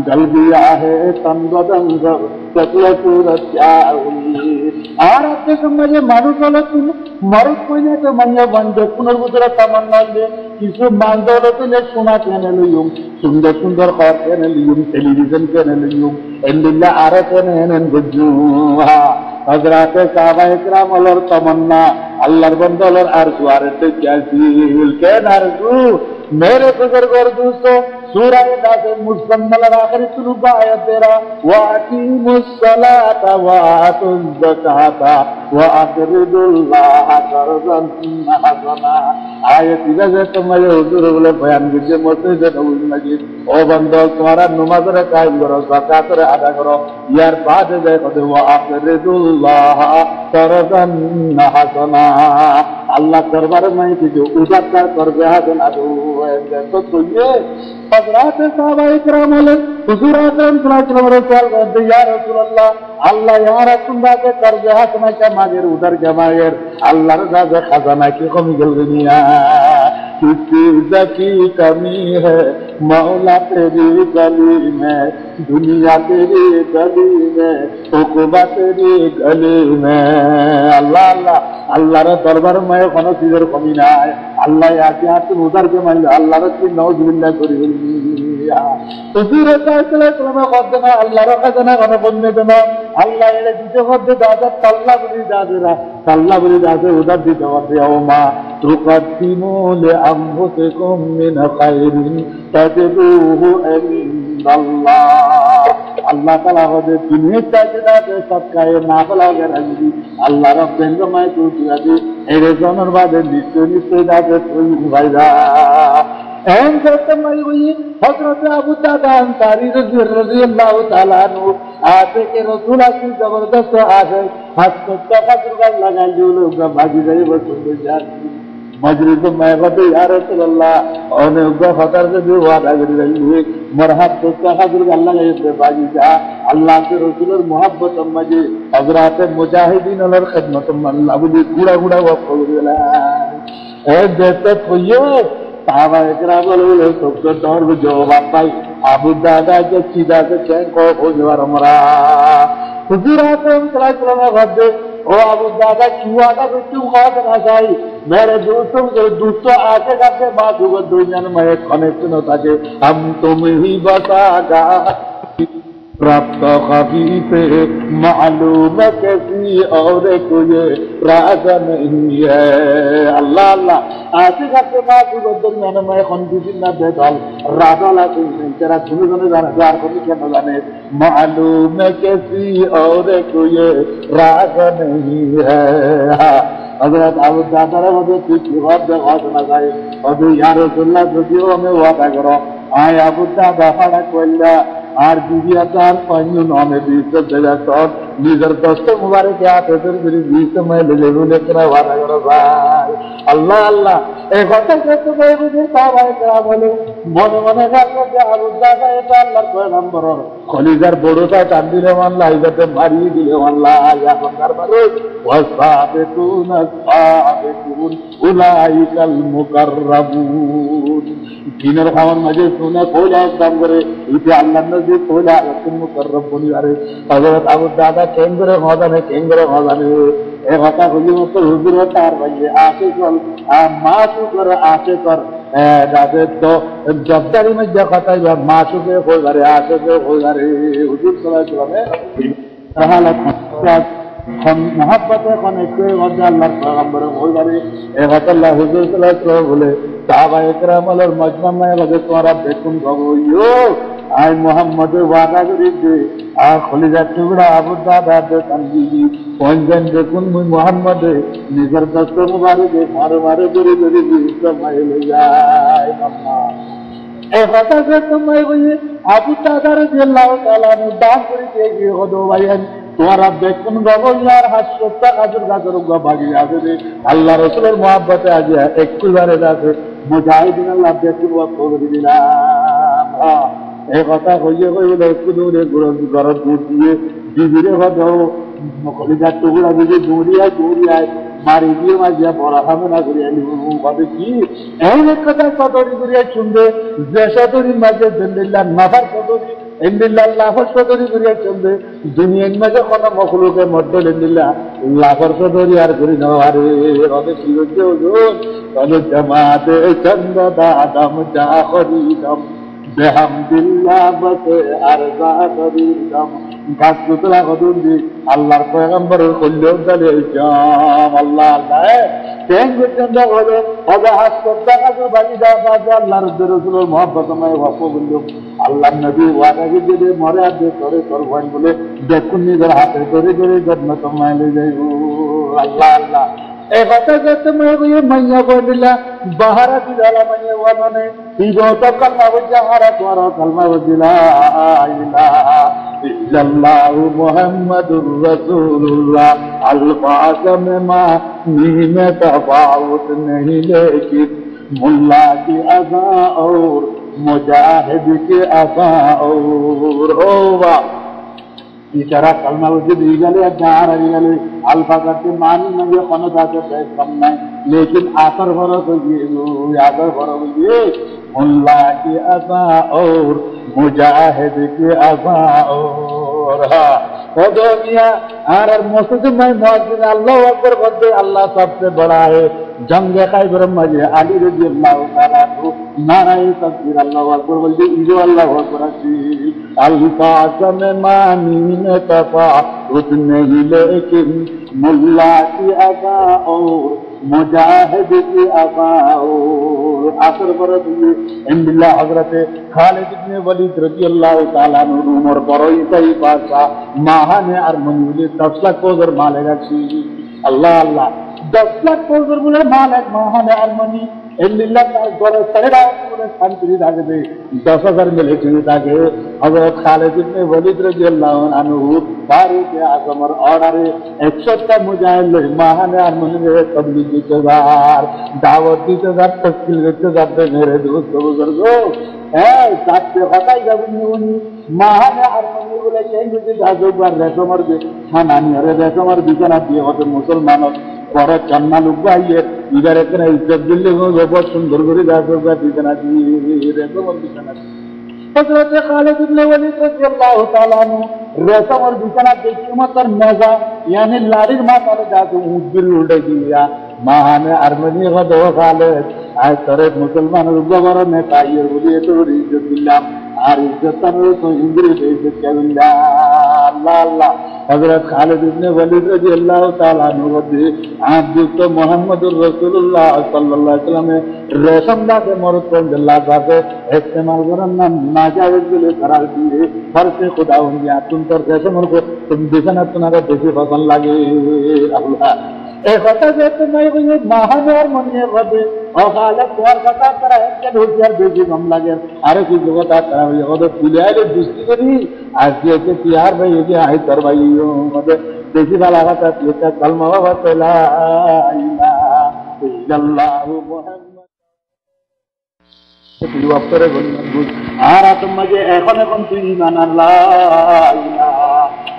जल गया है तन बदन सब शक्ल सूरत क्या हुई আর আপনি সমাজে মানুষ হলে তুমি মরদ কইলে তো মাইয়া বান্ধব পুনর্বুতরা তামান্না দে কিছু বান্ধব হলে তুমি সোনা কেনে লইম সুন্দর সুন্দর ঘর কেনে লইম টেলিভিশন কেনে লইম এন্ডিল্লা আর কেনে নেন বুঝু হযরত সাহাবা ইকরাম আল্লাহর তামান্না আল্লাহর বান্দার আরজু আর তেজাজিল কেন আরজু मेरे बुजुर्ग और दोस्तों सूरह दासे मुजम्मल आखिरी सुनुबा आयत तेरा वाक़ीमुस्सलाता वातुज़ ज़काता वाक़रिदुल्लाह क़र्ज़न हसना आयत इधर तुम्हारे हुजूर बोले बयान कीजिए मस्जिद नबवी मस्जिद ओ बंदो तुम्हारा नमाज रे कायम करो ज़कात रे अदा करो यार बाद दे कदे वाक़रिदुल्लाह क़र्ज़न हसना अल्लाह दरबार में जो उजात करबे हसन अदू तो तुझे हज़रत साहबा इकराम हुजूर अकरम सल्लल्लाहु अलैहि वसल्लम कहते या रसूल अल्लाह यार तुमरा के कर्ज हसना के मागर उधर जमायर अल्लाह रजा के खजाना की कमी गल दुनिया किसी की कमी है मौला तेरी गली में दुनिया तेरी गली में उक़बा तेरी गली में अल्लाह अल्लाह अल्लाह रे दरबार में कोनो चीजेर कमी নাই আল্লাহ আকে আপনি উদার কে মাইল আল্লাহ রে নাউজুবিল্লাহ করি হুজুর সাল্লাল্লাহু কদনা আল্লাহ রে কদনা কোন বন্ধে দেনা আল্লাহ এর দিতে কদে দাদা তাল্লা বলি দাদরা তাল্লা বলি দাদা উদার দিতে হবে ও মা তুকদ্দিমু লিআনফুসিকুম মিন খায়রিন তাজদুহু ইনদাল্লাহ अल्लाह ताला होदे दुनिया चाहता है सबका ये नाफला वगैरह रंगी अल्लाह रब देंगे मैं तू दियादी एरे जनर बादे निश्चय दादे तुम भाईदा एन करते मैं वही हजरत अबू दादा अंसारी रज़ियल्लाहु ताला अन्हु आते के रसूल की जबरदस्त आसे हाथ को तफसर लगा जो लोग भागी गए वो सुन जाती मजलिस में कहते या रसूल अल्लाह और उनका खतर से जो वादा कर रही है মরহাব্বত হাজুর আল্লাহ বাজি যা আল্লাহ রসুলের মোহাব্বত মাঝে হজরাতে মুজাহিদিন আল্লাহর খেদমত আল্লাহ বুঝি গুড়া গুড়া ওয়াক করে দিলাম এ দেশে কইয়ে সাহাবা একরাম বলে সত্য তোর জবাব পাই আবু দাদা যে চিদা से चैन को खोजवार हमरा हुजूर आकरम सल्लल्लाहु अलैहि वसल्लम ओ अबू दादा चुआ का क्यों खात ना चाहिए मेरे दोस्तों आके करते बात हुआ दुनिया में एक कनेक्शन होता है हम तुम ही बतागा प्राप्त खबी पे मालूम कैसी और कोई राज नहीं है अल्लाह अल्लाह आते करते बात हुआ दुनिया में कन्फ्यूजन ना बेदाल राजा ला तेरा सुनो जाने जार को क्या न जाने मालूम कैसी और कोई राज नहीं है हजरत अबू दादा रे कुछ बात बात ना जाए और या रसूलुल्लाह जो हमें वादा करो आय अबू दादा फड़ा कोल्ला আর দিদি তার পাঁচ নামে দিতে দেয়া সব নিজের দস্ত মুবারক হাতে ধরে দিতে মেলে লেগুলে করা ওয়াদা করো ভাই আল্লাহ আল্লাহ এই কথা কত ভাই বুঝে সবাই করা বলে মনে মনে রাখো যে আবু দাদা এটা আল্লাহর পয়গম্বর খলিজার বড়টা টান দিলে আল্লাহ ইজাতে মারিয়ে দিলে আল্লাহ ইয়া বন্দার বারে ওয়াসাবিকুন সাবিকুন উলাইকাল মুকাররাবুন দিনের খাওয়ার মাঝে শুনে কইলা একদম করে ইতে আল্লাহর নবী কইলা আলাকুম মুকাররাব বলি আরে হযরত আবু দাদা কেন্দ্রে মজানে এ কথা কইলো তো হুজুর তার ভাই আসে চল মাসু কর দাদে তো জবদারি में যা কথা মাসু কে কই ঘরে আসে কে কই ঘরে হুজুর সাল্লাল্লাহু আলাইহি ওয়াসাল্লাম মোহাব্বতে কনেক্ট হয়ে আল্লাহর পয়গম্বর হয়ে যাবে এ কথা আল্লাহ হুজুর সাল্লাল্লাহু আলাইহি ওয়াসাল্লাম বলে সাহাবা একরাম আলার মজমা में বলে তোমরা দেখুন গো আই মোহাম্মদের ওয়াদা করি যে আর খলিজার টুকরা আবু দাদা তানজি পঞ্জন দেখুন মুই মোহাম্মদে নিজের দস্ত মুবারকে মারে করে সময় যায় আল্লাহ এই কথা যে তুমি বলি আবু দাদা রাদিয়াল্লাহু তাআলা দান করে দিয়ে হদো ভাইয়ান তোমরা দেখুন গবলার হাসপাতাল কাজের কাজের ভাগি আছে আল্লাহ রাসূলের মহব্বতে আজ একবারে আছে মুজাহিদিন আল্লাহ দেখুন ওয়া করে দিলাম এই কথা কইয়ে একটু দূরে ঘর দুধ দিয়ে দিদিরে হদো কলিজার টুকরা দিয়ে দৌড়িয়ায় মারি দিয়ে মাঝিয়া পড়া হবে না করিয়া ভাবে কি এমন এক কথা কতরি করিয়া শুনবে যে সতরির মাঝে জেন্দিল্লাহ নাফার কতরি এন্দিল্লাহ লাফর সতরি করিয়া শুনবে দুনিয়ার মাঝে কোন মখলুকের মধ্যে এন্দিল্লাহ লাফর সতরি আর করি না আরে হবে কি হচ্ছে ওজন তবে জামাতে চন্দ দাদম যা করিদম বেহামদুল্লাহ বসে আর যা করিদম গাছ গুতলা কদুন দি আল্লাহর পয়গম্বরের কল্যাণ দালে জাম আল্লাহ আল্লাহ তেন পর্যন্ত হবে হবে হাসপাতাল কাজে বাড়ি দাদা আল্লাহর রাসূলের মহব্বতময় ওয়াফ বলল আল্লাহর নবী ওয়াদা দিয়ে মরে আর করে করবেন বলে দেখুন নিজের হাতে করে জন্মতময় লয়ে যাইব আল্লাহ আল্লাহ এই কথা যে তুমি মাইয়া বলিলা বাহারা দিলা মাইয়া ওয়ানে ইগত কালমা বজাহারা তোর কালমা বজিলা ইলাহা ইল্লাল্লাহু মুহাম্মাদুর রাসূলুল্লাহ আলফাজ মে মা নীমে তফাউত नहीं लेकिन मुल्ला की अज़ा और मुजाहिद की अज़ा और होवा इशारा कलमा वजद गले अदार गले अल्फा करते मान में खनदा से कम नहीं लेकिन आखिर फरक ये मुल्ला की अज़ा और मुजाहिद की अज़ा और दुनिया और मस्जिद में मुअज्जिन अल्लाह अकबर कहते अल्लाह सबसे बड़ा है जंग खैबर मजे अली रज़ियल्लाहु ताला को नाराए तकबीर अल्लाह अकबर बोलते इजो अल्लाह अकबर अल्फाज़ में मानी में तफावुत नहीं लेकिन मुल्ला की अज़ा और मुजाहिद की अज़ा और आखिर बरत ये इंदिल्ला हजरत खालिद इब्न वलीद रज़ियल्लाहु ताला अन्हु उमर बरोई सही बादशाह महाने अरमनी 10 लाख पोजर मालेगा सी अल्लाह अल्लाह 10 लाख पोजर बोले मालिक महाने अरमनी এলিল্লাহ তার ঘরে ছেলেরা শান্তি থাকবে 10,000 মিলিটারি থাকে হযরত খালিদ ইবনে ওয়ালিদ রাদিয়াল্লাহু আনহু ফারুক আজমের অর্ডারে 100টা মুজাহিদ মাহানে আরমানে তাবলীগ দিতে যার দাওয়াত দিতে যার তশকিল করতে যাবে মেরে দোস্ত বুজুর্গ হ্যাঁ সাথে কথাই যাবেন উনি মাহানে আরমানে বলে কেন্দ্রে দাজবার রেশমার খানানি আরে রেশমার বিছানা দিয়ে হতে মুসলমান পরে কান্না লুকাইয়ে ইদার এখানে ইজ্জত দিল্লি বহুত সুন্দর করে দাজবার বিছানা দিয়ে রেশমার বিছানা হযরত খালিদ ইবনে ওয়ালিদ রাদিয়াল্লাহু তাআলা আনহু রেশমের বিছানা দেখে মাত্র মজা यानी লাড়ির মাথায় দাঁত উদ্দিল উঠে গিয়া মাহানে আরমানি গদ খালিদ আজ তরে মুসলমানের গবর নেতা ইয়ে বলি এত ইজ্জত দিলাম আর ইজ্জত তার তো ইন্দ্রি ইজ্জত কেবিল্লাহ আল্লাহ আল্লাহ হযরত খালিদ ইবনে ওয়ালিদ রাদিয়াল্লাহু তাআলা আনহু বলে আব্দুত মুহাম্মদুর রাসূলুল্লাহ সাল্লাল্লাহু আলাইহি ওয়াসাল্লাম রেশম দাকে মরদ আল্লাহ দাকে ইস্তেমাল করার নাম নাজায়েজ বলে করার দিয়ে ফরসে খুদা হুঁয়া তুম তোর রেশমের को तुम बिछाना तुम्हारा बेसी पसंद लगे अल्लाह ए কথা যে তুমি ওই মাহানে আর মনে হবে ও খালে তোর কথা তারা একটা হুঁশিয়ার বেশি কম লাগে আরে কি জগত তারা ওই তুলে আইলে দৃষ্টি করি আজ যে কি আর ভাই এই যে আই তোর ভাই মতে বেশি ভালো কথা এটা কলমা বাবা লা ইলাহা ইল্লাল্লাহু মুহাম্মদ তুই অপরে বলবি আর তোমাকে এখন তুই ঈমান আল্লাহ ইলাহা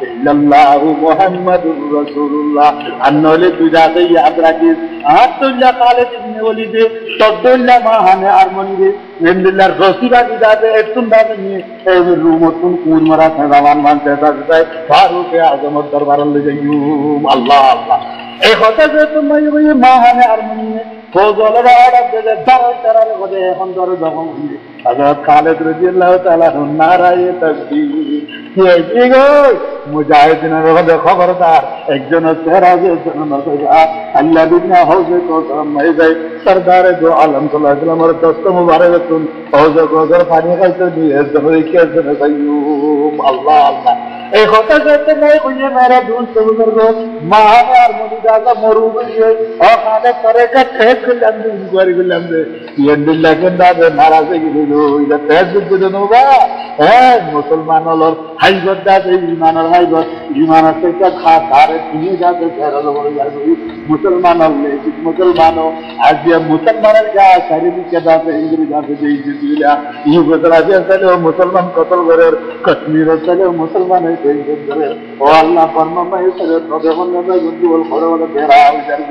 ইল্লাল্লাহু মুহাম্মাদুর রাসূলুল্লাহ আনলে তুই যাতে ইয়াদ রাখিস আব্দুল্লাহ খালিদ ইবনে ওয়ালিদ তদুল্লাহ মাহানে আরমানি এন্দিল্লাহ রসিবা দিদাতে একটু দাবে নিয়ে এই রুমতুন কুন মারা সালামান মানতে যায় ফারুক আজম দরবার লে যাইয়ুম আল্লাহ আল্লাহ এই কথা যে তুমি ওই মাহানে আরমানি ফজলের অর্ডার দিয়ে দাঁড়ায় দাঁড়ায় বলে এখন ধরো যখন হযরত খালিদ রাদিয়াল্লাহু তাআলা নারায়ে তাকবীর কি এই গো মুজাহিদিনের বলে খবরদার একজন চেহারা যে আল্লাহ বিনা হওজে তো মাই যায় সরদার দো আলম সাল্লাল্লাহু আলাইহি ওয়াসাল্লামের দস্ত মুবারকতুন হওজে গোজর পানি খাইতে দিয়ে জহরি কে জনে সাইয়ুম আল্লাহ আল্লাহ এই কথা যেতে নাই কইয়ে মেরে দোস্ত বুজুর্গ মাহানে আর মুজাহিদা মরু গিয়ে ও খালে করে কে ঠেক গেলাম ইনকোয়ারি করলাম যে ইয়ান্দিল্লাহ কেন্দা নারাজ হয়ে গেল এটা তেজ দিতে নবা হ্যাঁ মুসলমান হলর হাইবত দাদে ইমানের হাইবত ইমান আছে খা সারে তিনি যাতে ফেরাল বলে যাবে মুসলমান হলে মুসলমান আজ মুসলমানের গা শারীরিক দাদে ইংরেজি দাদে যেই দিলা ই বদলা দিয়ে মুসলমান কতল করে কাশ্মীর চলে মুসলমান ও আল্লাহ ফরমায় সরে তবে বন্ধে গুঞ্জু বল করে বলে বেরা যার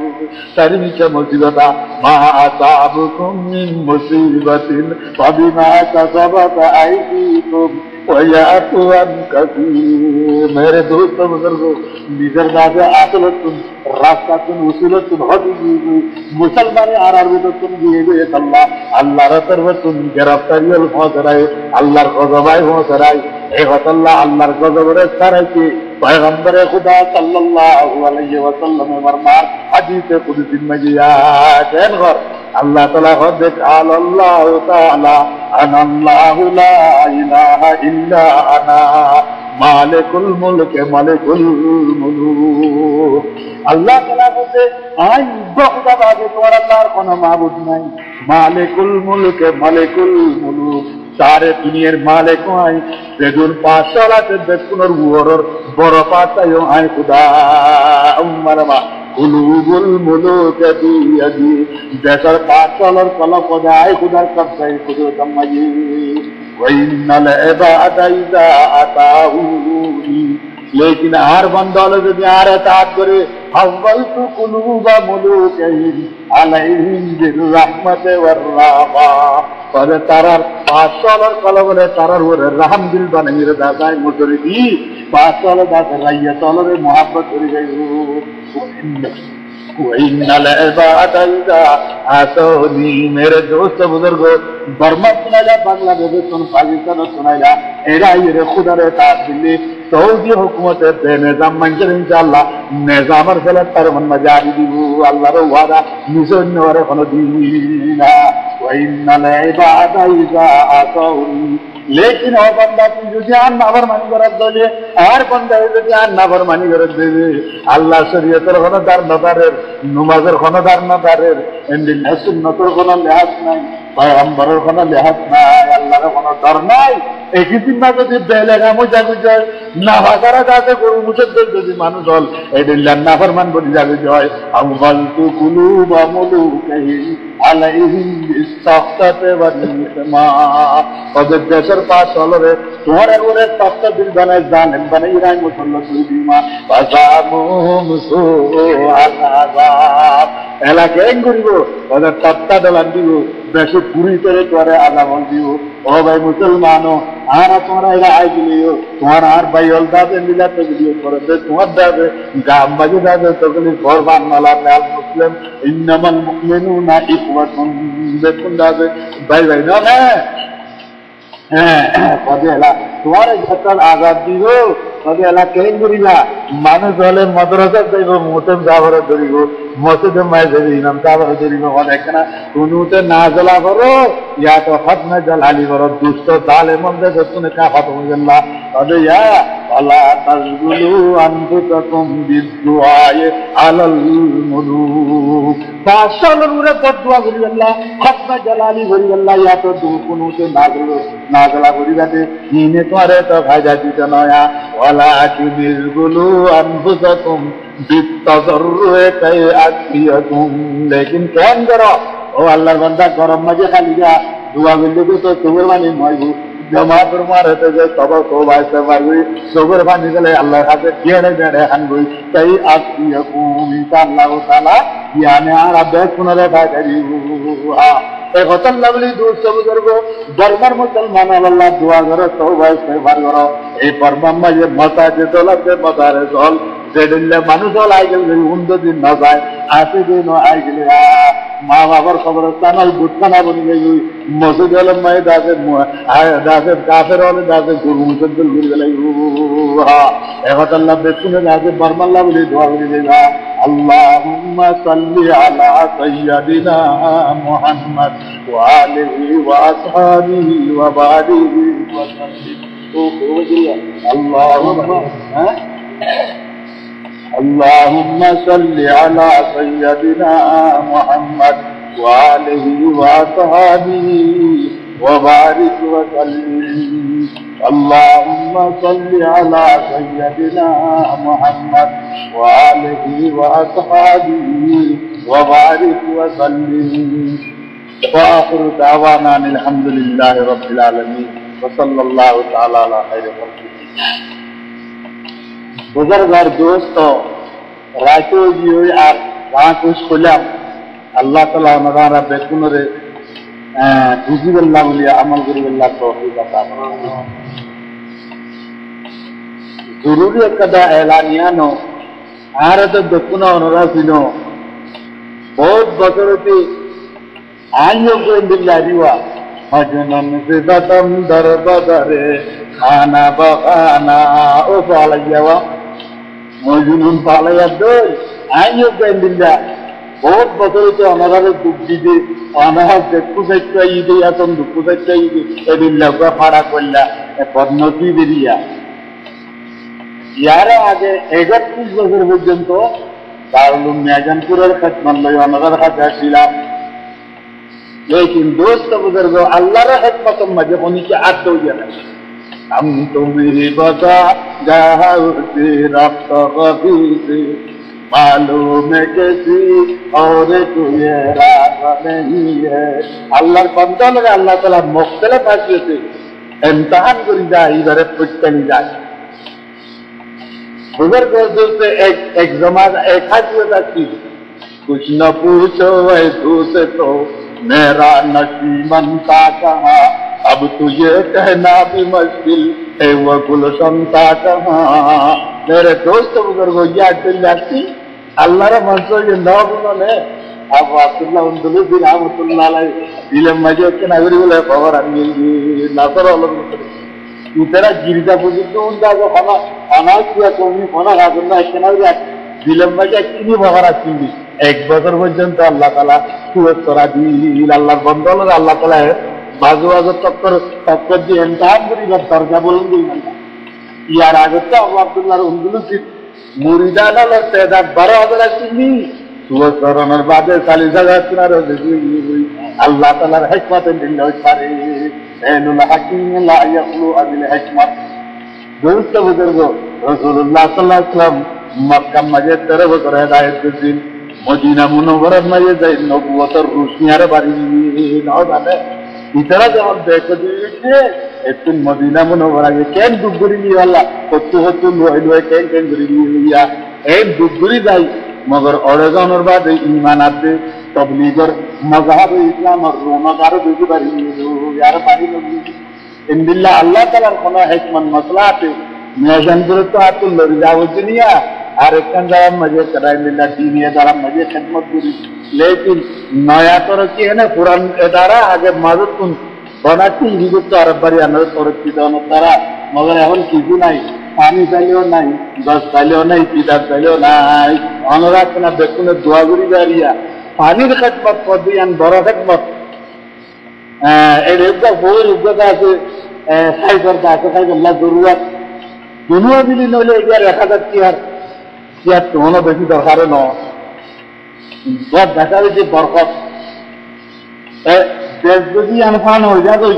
শারীরিক মুসিবতা মা আসাবুকুম মিন মুসিবাতিন ফাবিমা কাসাবাত আইদিকুম ويعفو عن كثير मेरे दोस्तों बुजुर्गों निजरदासे आसलतुन रास्तातुन उसूलतुन हदीगी मुसलमान आरार में तो तुम दिए गए अल्लाह अल्लाह तरवतुन गिरफ्तारी और फौजराए अल्लाह गजबाई फौजराए एक अल्लाह अल्लाह गजबरे सारे के पैगंबर खुदा सल्लल्लाहु अलैहि वसल्लम फरमान हदीस कुदसी में जिया जैन घर अल्लाह ताला खुद قال الله تعالى انا الله لا اله الا انا মালিকুল মুলক মালিকুল মুলুক আল্লাহ তাআলা বলে আই খুদা বাদে তোমার আল্লাহর কোনো মাবুদ নাই মালিকুল মুলক মালিকুল মুলুক সারে দুনিয়ার মালিক আই বেদুর পাশালাতে বেকুনর ওরর বড় পাতায়ও আই খুদা উম্মারমা কুলুবুল মুলুক বিয়াদি দেশর পাশালর কলপ যায় খুদার কবজায় কুদরত মাজি ওয়াইনাল ইবাদা ইযা আতাউনি लेकिन हर बंदौल যদি আর এতাত করে হাওয়ালতু কুলুবা মুলুকিন আলাইহিম বিরহমাতি ওয়ার রাহমা পরে তারার পাঁচশালার কলবলে তারার ওরে রহম দিল বানাইরে দাদাই মুশরিকি পাঁচশালা দাদা রাইয়া তলরে মোহাব্বত করে যাইও وإنل عبادة إذا آتوني मेरे दोस्त बुजुर्गो बर्मा सुनाइला बांग्लादेश सुन पाकिस्तान सुनाइला एरा ये खुदा रे तादिल्ली सऊदी हुकूमत बेनिजाम मंजर इंशाअल्लाह निजामर सला तरमन मजारी दिबु अल्लाह रो वादा निजन नरे कोनो दिना وإنل عبادة إذا آتوني लेकिन ओ बंदा तुम যদি আর নাফরমানি করার দলে আর বন্দা যদি আর নাফরমানি করার দেবে আল্লাহ শরীয়তের কোনো দার নদারের নামাজের কোনো দার নদারের এন্ডিল সুন্নতের কোনো লিহাজ নাই পয়গম্বরের কোনো লিহাজ নাই আল্লাহর কোনো ডর নাই একই দিন না যদি বেলেগা মুজাগু যায় না ভাগারা যাতে গরু মুসদ্দের যদি মানুষ হল এডিল্লার নাফরমান বলি যাবে জয় আমবালতু কুলুবা মুলুকিহি আলাইহিম ইস্তাফতাতে ওয়ানিসমা ওদের দেশের পাশ হলরে তোমার একবারে তপ্ত দিল বানায় জানেন বানাই রাই মুসল্লা সুদিমা বাজামুম সু আলাযাব এলাকে এং করিব ওদের তপ্তা দলান দিব বেশি পুরি করে তোরে আযাব দিব ও ভাই মুসলমানো আর তোমরা এরা আই দিলিও তোমার আর ভাই হল দাবে মিলাতে ভিডিও করে দে তোমার দাবে গাম বাজে দাবে তকলি কুরবান মালা লাল মুসলিম ইন্নামাল মুমিনুনা ইখওয়াতুন দেখুন দাবে ভাই ভাই না না কদেলা তোমার যতন আজাদ দিব কদেলা কেন করিলা মানুষ হলে মাদ্রাসা যাইব মোতেম যাবরে ধরিব মসজিদে মাইজে ইমাম যাবরে ধরিব অনেকনা কোনোতে না জ্বালা করো ইয়া তো হদ না জ্বালালি করো দুষ্ট জালেম মধ্যে তুমি কাফা তুমি গেলা কদে ইয়া আলা তাজগুলু আনফুসাকুম বিদুআয়ে আলাল মুলুক ফাশালুর উরে বদুয়া করি আল্লাহ হদ না জ্বালালি করি আল্লাহ ইয়া তো কোনোতে না না জ্বালা করি যাতে নিনে তোরে তো ফায়দা দিতে নয়া ওয়ালা কিবিরগুলু আনফুসাকুম বিতাজাররুয়ে কাই আকিয়াকুম লেকিন কেন করো ও আল্লাহর বান্দা গরম মাঝে খালি যা দুয়া বিন্দু তো তোর মানে নয়গু জমাতের মারতে যে তব তোবাইতে পারবি সবর পানি গেলে আল্লাহর কাছে গেড়ে গেড়ে আনবি কাই আকিয়াকুম ইনশাআল্লাহ তাআলা ইয়ানে আর আবে পুনরে ভাগরি এই কথা লাগলি দোস্ত বুজুর্গ দরবার মুসলমান আল্লাহ দোয়া করো তওবা ইস্তেগফার করো এই পরমাম্মা যে মাসাজে দলাতে মাদারে জল যেদিন মানুষ হল আই গেলে উন্দ দিন না যায় আসে দিন আই গেলে মা বাবার খবরস্থান হল বুটখানা বনি গেল মসজিদ হল মাই দাসে দাসে কাফের হলে দাসে গরু মুসদ্দল ঘুরে গেলে এখন আল্লাহ বেশুনে দাসে বর্মাল্লাহ বলে দোয়া করে দেবা আল্লাহুম্মা সাল্লি আলা সাইয়্যিদিনা মুহাম্মদ ওয়া আলিহি ওয়া আসহাবিহি ওয়া বারিক ওয়া সাল্লিম আল্লাহুম্মা اللهم صل على سيدنا محمد وآله وصحبه وبارك وسلم اللهم صل على سيدنا محمد وآله وصحبه وبارك وسلم وآخر دعوانا الحمد لله رب العالمين وصلى الله تعالى على خير خلقه बुजुर्गार दोस्त रातो जियो আর রাকুশ খুলাম আল্লাহ তাআলা আমারা বেকুনরে বুঝিবেল্লাহ বলি আমল করিবেল্লাহ তৌফিক আতা জরুরি একটা এলানিয়ানো আর তো বেকুনা অনরা ছিনো বহুত বছরতে আইও গোবিন্দা দিওয়া মজনন সিদাতম দরবারে খানা বাখানা ও পালাইয়াওয়া মজনুন পালাইয়া দই আইও গোবিন্দা বহুত বছরতে অনারে দুঃখ দিতে অনার দেখু দেখতে ঈদে এখন দুঃখ দেখতে ঈদে এদিন লাগা ফাড়া করলা পদ্মতি বেরিয়া ইয়ার আগে 31 বছর পর্যন্ত দারুল মিয়াজানপুরের খেদমত লই অনার কাছে ছিলাম लेकिन दोस्त बुजुर्ग अल्लाह रहमत मजे होने की आदत हो जाना हम तुम्हें बता जाते रब्त कभी से मालूम है कैसी और कोई रात नहीं है अल्लाह बंदा लगा अल्लाह ताला मुख्तलिफ हासियत से इम्तिहान करी जाए इधर पुटकली जाए बुजुर्ग दोस्त एक जमाना एक हासियत आती कुछ न पूछो ऐसो से तो मेरा नसीमन का कहा अब तुझे कहना भी मुश्किल है वो गुलशन का कहा मेरे दोस्त बुजुर्गों याद दिल जाती अल्लाह रा मंसूर ये नौ उन्होंने अब अब्दुल्लाह उन्दुलु बिन रहमतुल्लाह अलैहि दिले मजे के नगरी वाले खबर अंगेली नसर वालों इतना गिरजा बुजुर्ग उनका जो खाना किया तुमने खाना खा करना इतना भी दिले मजे किनी खबर आती এক বছর পর্যন্ত আল্লাহ তাআলা সুরতরা দিল আল্লাহর বন্দল আল্লাহ তাআলা বাজু বাজু টক্কর দিয়ে এন্টাম করিবার দরজা বলুন দুই ঘন্টা ইয়ার আগে তো আবু আব্দুল্লাহর উন্দুলুসি মুরিদান হলো তেদার 12,000 চিনি সুবহানার বাদে 40,000 চিনার দেখি আল্লাহ তাআলার হিকমতে দিল পারে এনুল হাকিম লা ইয়াখলু আবিল হিকমত দুরুস্ত বুজুর্গ রাসূলুল্লাহ সাল্লাল্লাহু আলাইহি ওয়াসাল্লাম মক্কা মাঝে 13 বছর হেদায়েত দিন মদিনা মুনাওয়ারার মাঝে যাই নবুয়তের রুশনিয়ার বাড়ি নাও জানে ইতারা যখন দেখো যে একটু মদিনা মুনাওয়ারাকে কেন দুগুরি নিয়ে আল্লাহ কত লয় কেন গুরি নিয়া এই দুগুরি যাই মগর অরেজনের বাদে ঈমান আছে তাবলীগের মাযহাব ইসলাম আর রোমাকার দুই বাড়ি ইয়ার বাড়ি নবী ইনবিল্লাহ আল্লাহ তাআলার কোন হিকমত মাসলা আছে মেজান করে তো আতুল লরি যাও দুনিয়া আর একখান যারা মজে করাই মিল্লা দিনিয়া যারা মজে খিদমত করি লেকিন নয়া তোর কি है ना পুরান এদারা আগে মাদুন বনাতি হিজুত তো আরব বাড়ি আনার তরক্কি দাও তারা মগর এখন কিছু নাই পানি চাইলেও নাই দশ চাইলেও নাই কিতাব চাইলেও নাই অনুরাগ না বেকুনে দোয়া করি দাঁড়িয়া পানির খিদমত করবি আন বড় খিদমত এর একটা বড় উদ্যোগ আছে সাইবরটা আছে সাইবল্লাহ জরুরত দুনিয়া দিলি নইলে এগিয়ে রেখা যাচ্ছি আর ইয়ার তোমারও বেশি দরকারও ন দেখা যাচ্ছে বরকত দেশ যদি আনফান হয়ে যা কই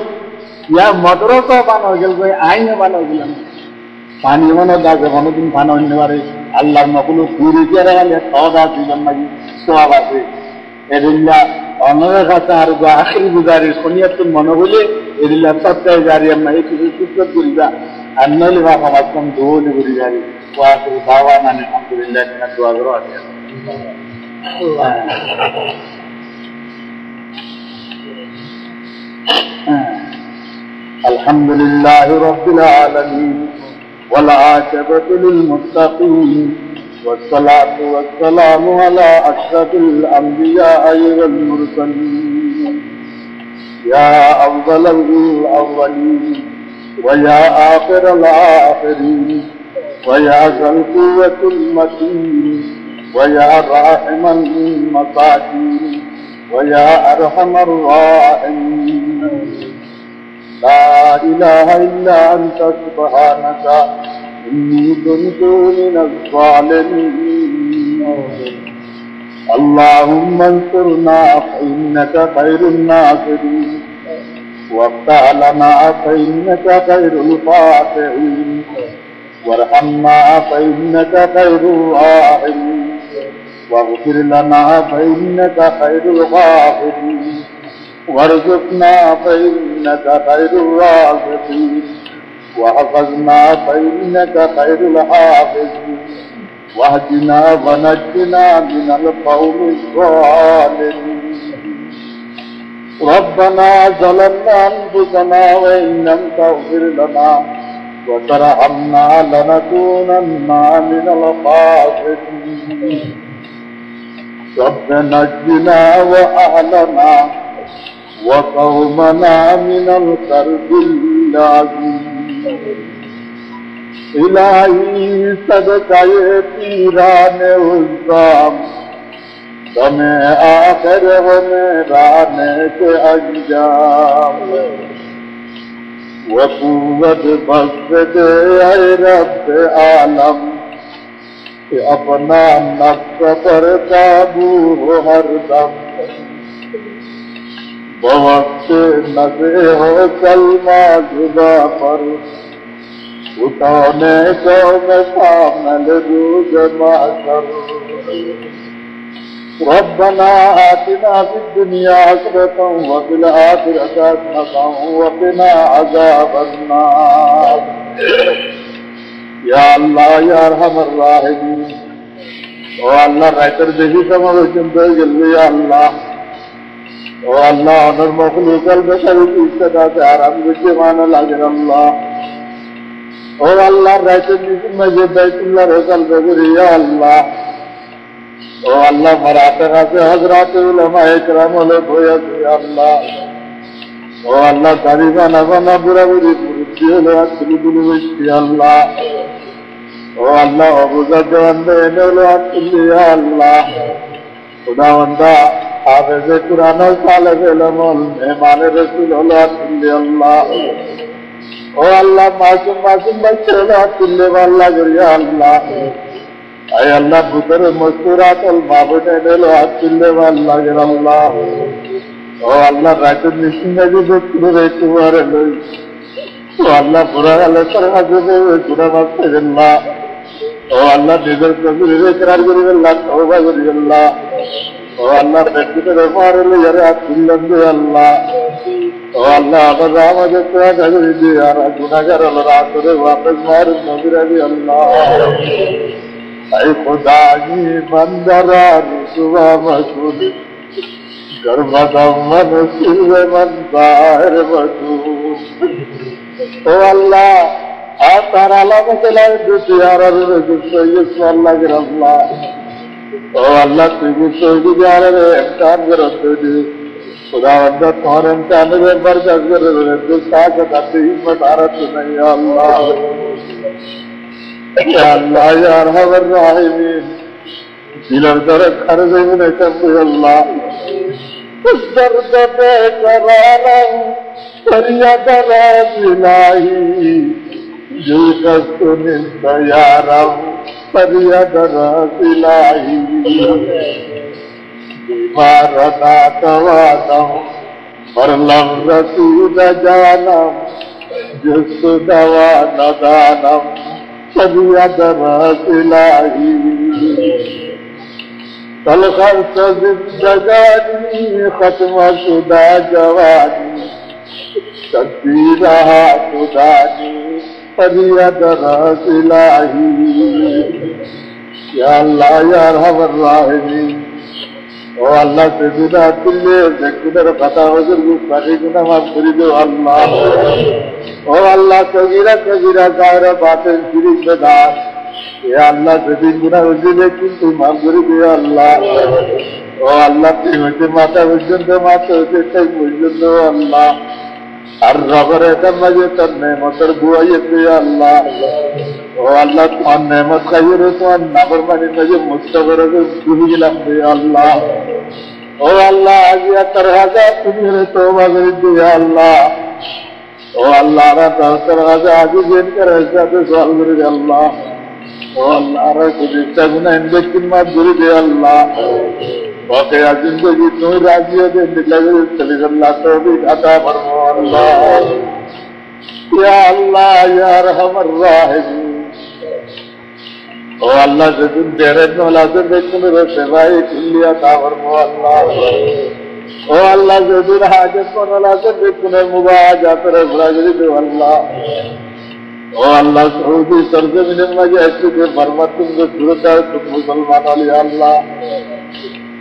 ইয়ার মটরও তো পান হয়ে গেল কই আইনও পান হয়ে গেলাম পানি মনে দাগে কোনোদিন পান হইতে পারে আল্লাহর নকলু ঘুরে গিয়ে গেলে সব আছে নাকি সব আছে এদিল্লা অন্যের কাছে আর আখরি গুজারি শনিয়ার তো মনে বলে এদিল্লা সপ্তাহে জারি আমরা এই কিছু সুযোগ করি যা আর নইলে বা সমাজকম দৌড়ে করি জারি ওয়াসির দাওয়া মানে আলহামদুলিল্লাহ কিনা দোয়া করো আছে আলহামদুলিল্লাহ রাব্বিল আলামিন ওয়াল আকিবাতু লিল মুত্তাকিন والصلاة والسلام على أشرف الأنبياء والمرسلين يا أفضل الأولين ويا آخر الآخرين ويا ذا القوة المتين ويا راحم المساكين ويا أرحم الراحمين لا إله إلا أنت سبحانك إني كنت من الظالمين اللهم انصرنا فإنك خير الناصرين وافتح لنا فإنك خير الفاتحين وارحمنا فإنك خير الراحمين واغفر لنا فإنك خير الغافرين وارزقنا فإنك خير الرازقين وحفظنا فإنك خير الحافظين واهدنا ونجنا من القوم الظالمين ربنا ظلمنا أنفسنا وإن لم تغفر لنا وترحمنا لنكونن من الخاسرين ربنا نجنا وأهلنا وقومنا من الكرب العظيم إلهي صدقہ پیران الزام دمِ آخر ہمیرانے کے انجام وقوت بخش دے اے رب عالم کہ اپنا نفس پر قابو ہو ہر دم بوقت نظر ہو کلمہ زباں پر اٹھانے کو میں شامل روز محشر ربنا آتنا في الدنيا حسنة وفي الآخرة حسنة وقنا عذاب النار يا الله يا أرحم الراحمين او اللہ رہتر دیکھی سمجھو چندر جلوی یا اللہ او اللہ انر مخلوق البشر کی صدا سے حرام بجمان الاجر اللہ او اللہ رہتر دیکھی مجھے بیت اللہ رسل بگری یا اللہ او اللہ مراتقہ سے حضرات علماء اکرام علیہ بھویت یا اللہ او اللہ قریبا نفنا برا بری پرچی علیہ اکلی بلوش یا اللہ او اللہ ابو زد وندے نولو اکلی یا اللہ خدا وندہ হাফেজে কুরআন ও সালেহ ইলমুল মেহমানে রাসূল আল্লাহ আল্লাহ ও আল্লাহ মাসুম মাসুম বাচ্চারা তুল্লে আল্লাহ করিয়া আল্লাহ আয় আল্লাহ ভিতরে মসুরাতুল মাবুদে দিল তুল্লে আল্লাহ আল্লাহ ও আল্লাহ রাতের নিশ্চিন্তাকে দেখতে রেখে পারে লই ও আল্লাহ পুরা আল্লাহ তার হাতে গুণা মাফ করে আল্লাহ ও আল্লাহ নিজের কবির ইকরার করি আল্লাহ তওবা করি আল্লাহ ও আল্লাহ ব্যক্তিদের মারে লইয়ারে তুললেন দে আল্লাহ ও আল্লাহ আমার আমাদের তোয়া করে দিয়ে আর গুনাহগার আল্লাহ রাতে ওয়াপস মারে নবীরাজি আল্লাহ আই খোদা জি বন্দরা রুসুয়া মসুল গর্ভদম মনসিল মন বাহির মসুল ও আল্লাহ তার আলামত লাই দুটি আর আল্লাহ আল্লাহ ও আল্লাহ তুই বুঝতে আর ইমতান করে দিদি खुदा बंदा तुम्हारे इम्तिहान में बरकत करे तो ताकत आती हिम्मत आ रही नहीं या अल्लाह या रहमर राहिमीन दिलर दर खर्च में सब अल्लाह उस दर्द पे करारा फरियाद राज़िलाही जो कस्तुनि तयारा फरियाद राज़िलाही बीमारना दवानम मरलम रसूद जानम जिस दवा नदानम फरियाद राज़िलाही तलखत जिंदगानी खत्म शुदा जवानी सकती रहा खुदानी फरियाद राज़िलाही या अल्लाह या रहमर राहिमीन ओ अल्लाह से गुनाह तुल्ले से गुनाह खता वजर गुस्ताखी गुनाह माफ करी दो अल्लाह ओ अल्लाह सगीरा सगीरा गायरा बातें शिरिक बेदार या अल्लाह से दिन गुनाह वजर लेकिन तू माफ करी दो अल्लाह ओ अल्लाह प्रेमते माता वजन दो माता वजन तक वजन दो अल्लाह हर रबर ऐसा मजे तर नेमतर बुआई दे अल्लाह ओ अल्लाह तुम्हारी नेमत खाइए रे तुम्हारी नाफरमानी मजे मुस्तबर को भूल गिलाम दे अल्लाह ओ अल्लाह आजिया तरहाजा तुम्हें रे तौबा कर दे अल्लाह ओ अल्लाह रा तरहाजा आजी जेन कर ऐसा तो सवाल कर दे अल्लाह ओ अल्लाह रा कुछ गुनाह इन व्यक्ति माफ कर दे अल्लाह वाकया जिंदगी तू राजी है दे लगे चले अल्लाह तौफीक अता फरमा अल्लाह या अल्लाह या रहमर राहिमीन ओ अल्लाह से तुम तेरे मौला से देखने में सेवाई खुलिया था फरमा अल्लाह ओ अल्लाह से तुम हाजत मौला से देखने मुबाजा तेरे बराबरी दो अल्लाह ओ अल्लाह सऊदी सरजमीन में ऐसे के फरमा तुमको सुरता तुम मुसलमान अल्लाह अल्लाह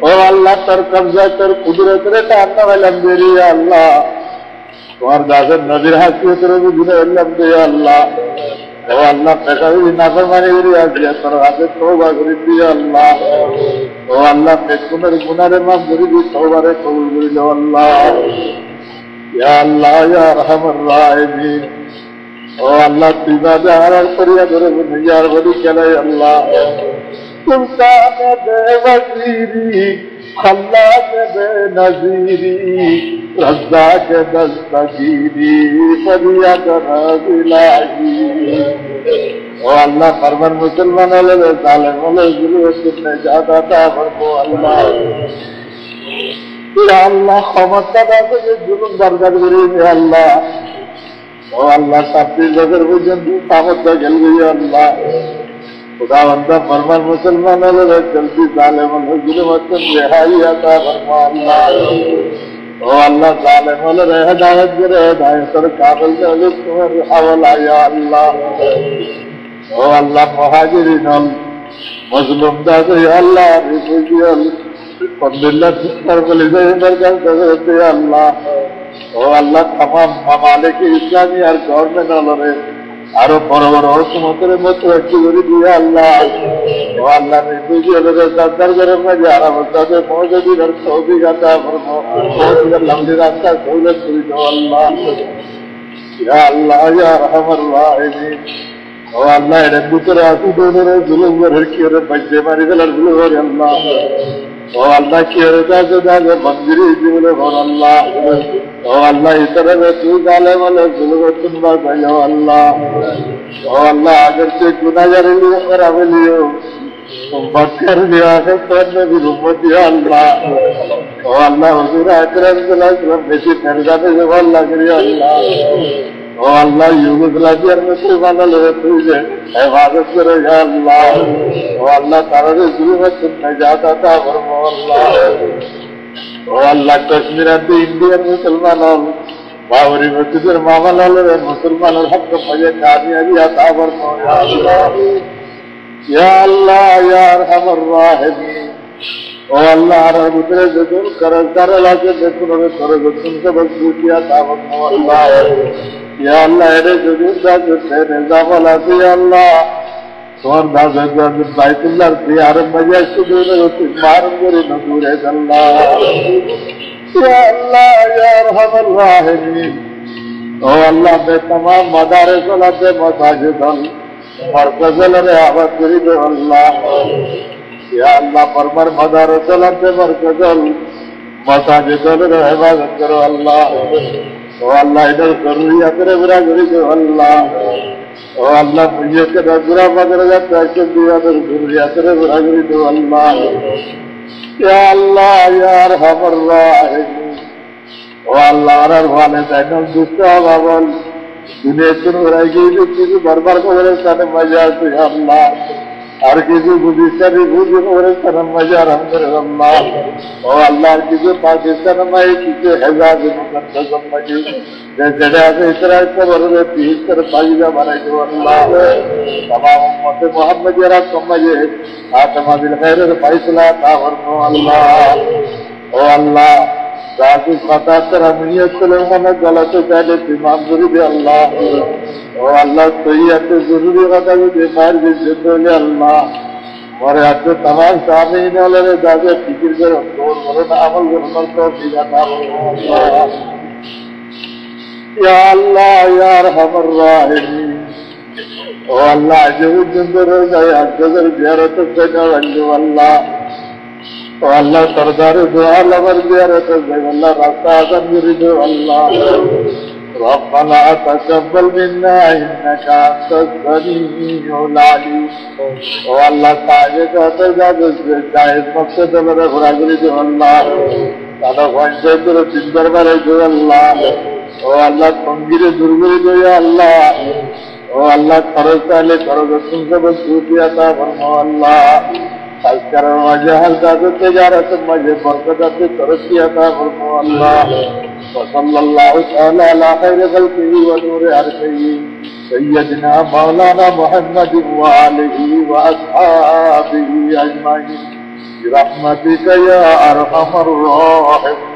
ओ अल्लाह तर कब्जा कर कुदरत रे ताना वाला मेरी अल्लाह तुम्हार दासर नजर हाथी तेरे को गुनाह अल्लाह दे अल्लाह ओ अल्लाह पेशावी नाफरमानी करी आजिया तर हाथे तौबा करी दी अल्लाह ओ अल्लाह बेगुनाह गुनाह रे माफ करी दी तौबा रे कबूल करी लो अल्लाह या अल्लाह या रहमर राहिमीन ओ अल्लाह तीना जहार परिया करे नियार बड़ी चले अल्लाह सुल्तान बेवजीरी खल्लास बेनजीरी रज़्ज़ाक़ दस्तगीरी फरियाद राज़िलाही ओ अल्लाह फरमान मुसलमान वाले जालिम वाले जुल्म ने ज्यादा था फरमो अल्लाह या अल्लाह खमता दासे जुल्म बर्बाद करी अल्लाह ओ अल्लाह सबसे बगर वजन ताकत गल गई अल्लाह खुदा बंदा फरमान मुसलमान वाले जल्दी जालिम वाले जुल्म से रिहाई अता फरमा अल्लाह ओ अल्लाह जालिम वाले हिदायत करे हिदायत कर काबिल वाले तुम्हारे हवाला या अल्लाह ओ अल्लाह मुहाजिरीन मजलूम दासे या अल्लाह रिफुजियल फضिलत पर वलिदे बरकत दे अल्लाह ओ अल्लाह तमाम ममालिक इस्लामी और गवर्नमेंट वाले आरो बड़ बड़ हुकूमतेर मत একটু করে দিয়ে আল্লাহ ও আল্লাহ রিফুজিयल सरदार करे में যারা বলতে মওজুদি আর তৌফিক আতা ফরমো তৌফিক লম্বি রাস্তা দৌলত করে দাও আল্লাহ ইয়া আল্লাহ ইয়া রহমান রাহিমিন ও আল্লাহ এর ভিতরে আসু দোনের জুলুম করে কি রে বজ্জে মারি গেল জুলুম আল্লাহ ओ अल्लाह की रजा जुदा के मंदिरी जीवन और अल्लाह ओ अल्लाह इस तरह में तू जाले वाले जुल्म तुम बात है ओ अल्लाह अगर से गुनाहगार लिए और अवलियो तुम बकर दिया है तो ने भी रुमत दिया अल्लाह ओ अल्लाह हुजूर अकरम सल्लल्लाहु अलैहि वसल्लम बेटी फरजाते जो अल्लाह करियो अल्लाह ओ अल्लाह युगोस्लाविया में तू वाला ले तुझे इबादत करे या अल्लाह ओ अल्लाह तारा रे जुल्म तुम नजात आता फरमा अल्लाह ओ अल्लाह कश्मीर से इंडिया मुसलमान बावरी मस्जिद मामला ले मुसलमान हक मजे कामयाबी आता फरमा या अल्लाह या अरहमर राहिमीन ओ अल्लाह रहमत जदुल कर लाके देखो रे तोरे तुम से बस किया था फरमा अल्लाह या अल्लाह रे जदुल दा जो तेरे जावला या अल्लाह तोर दा जदुल बायतुल्लाह दियार मजे सुदूर होती मारम करे नदूर है अल्लाह या अल्लाह या अरहमर राहिमीन ओ अल्लाह बे तमाम मदारिस वाले मसाजिद मरकज़ल रे आबाद करी दो अल्लाह या अल्लाह परमर मदारिस वाले मरकज़ल मसाजिद रे इबादत करो अल्लाह ओ अल्लाह इधर जरूरियत रे बुरा करी दो अल्लाह ओ अल्लाह मुझे के बुरा मगर जाता है दिया तो जरूरियत रे बुरा करी दो अल्लाह या अल्लाह या अरहमर राहिमीन ओ अल्लाह रे वाले दैनल दुष्टा बाबल दुनिया सुन रहेगी जो किसी बरबार को बोले सारे मजा तो या अल्लाह हर किसी गुदिशा भी भूज को बोले सारे मजा हम करे अल्लाह ओ अल्लाह किसी पाकिस्तान में किसी हजार मुकद्दस मजी जैसे जैसे इस्राइल को बोले तीस कर पाईजा मारे जो अल्लाह तमाम उम्मत मोहम्मद जरा समझे आत्मा दिल खैर फैसला ता फरमा अल्लाह ओ अल्लाह दादी पता कर अमीयत सुलेमान गलत जाने इमाम जरूरी अल्लाह ओ अल्लाह सैयद जरूरी कथा जो बीमार भी जिंदगी अल्लाह और आज तमाम सामीन वाले दादे फिक्र करो और मरना अमल करना तो दिखाता अल्लाह या अल्लाह या रहमर राहिमीन ओ अल्लाह जो जिंदगी जाए अगर ज़ियारत करने वाले अल्लाह ओ अल्लाह सरदार दो आलम ज़ियारत से अल्लाह रास्ता आदम दो अल्लाह रब्बना तक़ब्बल मिन्ना इन्नका अंतस समीउल अलीम ओ अल्लाह ताजे का तजाद जायज मकसद मेरे खुरागरी दो अल्लाह ताला वंशे तो जिंदर मारे दो अल्लाह ओ अल्लाह तंगीरे दुर्गरी दो या अल्लाह ओ अल्लाह तरसाले करो तुमसे बस छूटिया था फरमा अल्लाह खासकर वजह दाद तजारत मजे बरकत से तरसिया था फरमा अल्लाह वसल्लल्लाहु तआला अला खैर खल्क़िही व नूर अर्शिही सय्यदना मौलाना मुहम्मद व आलिही व अस्हाबिही अजमाइन बिरहमतिका या अरहमर राहिमीन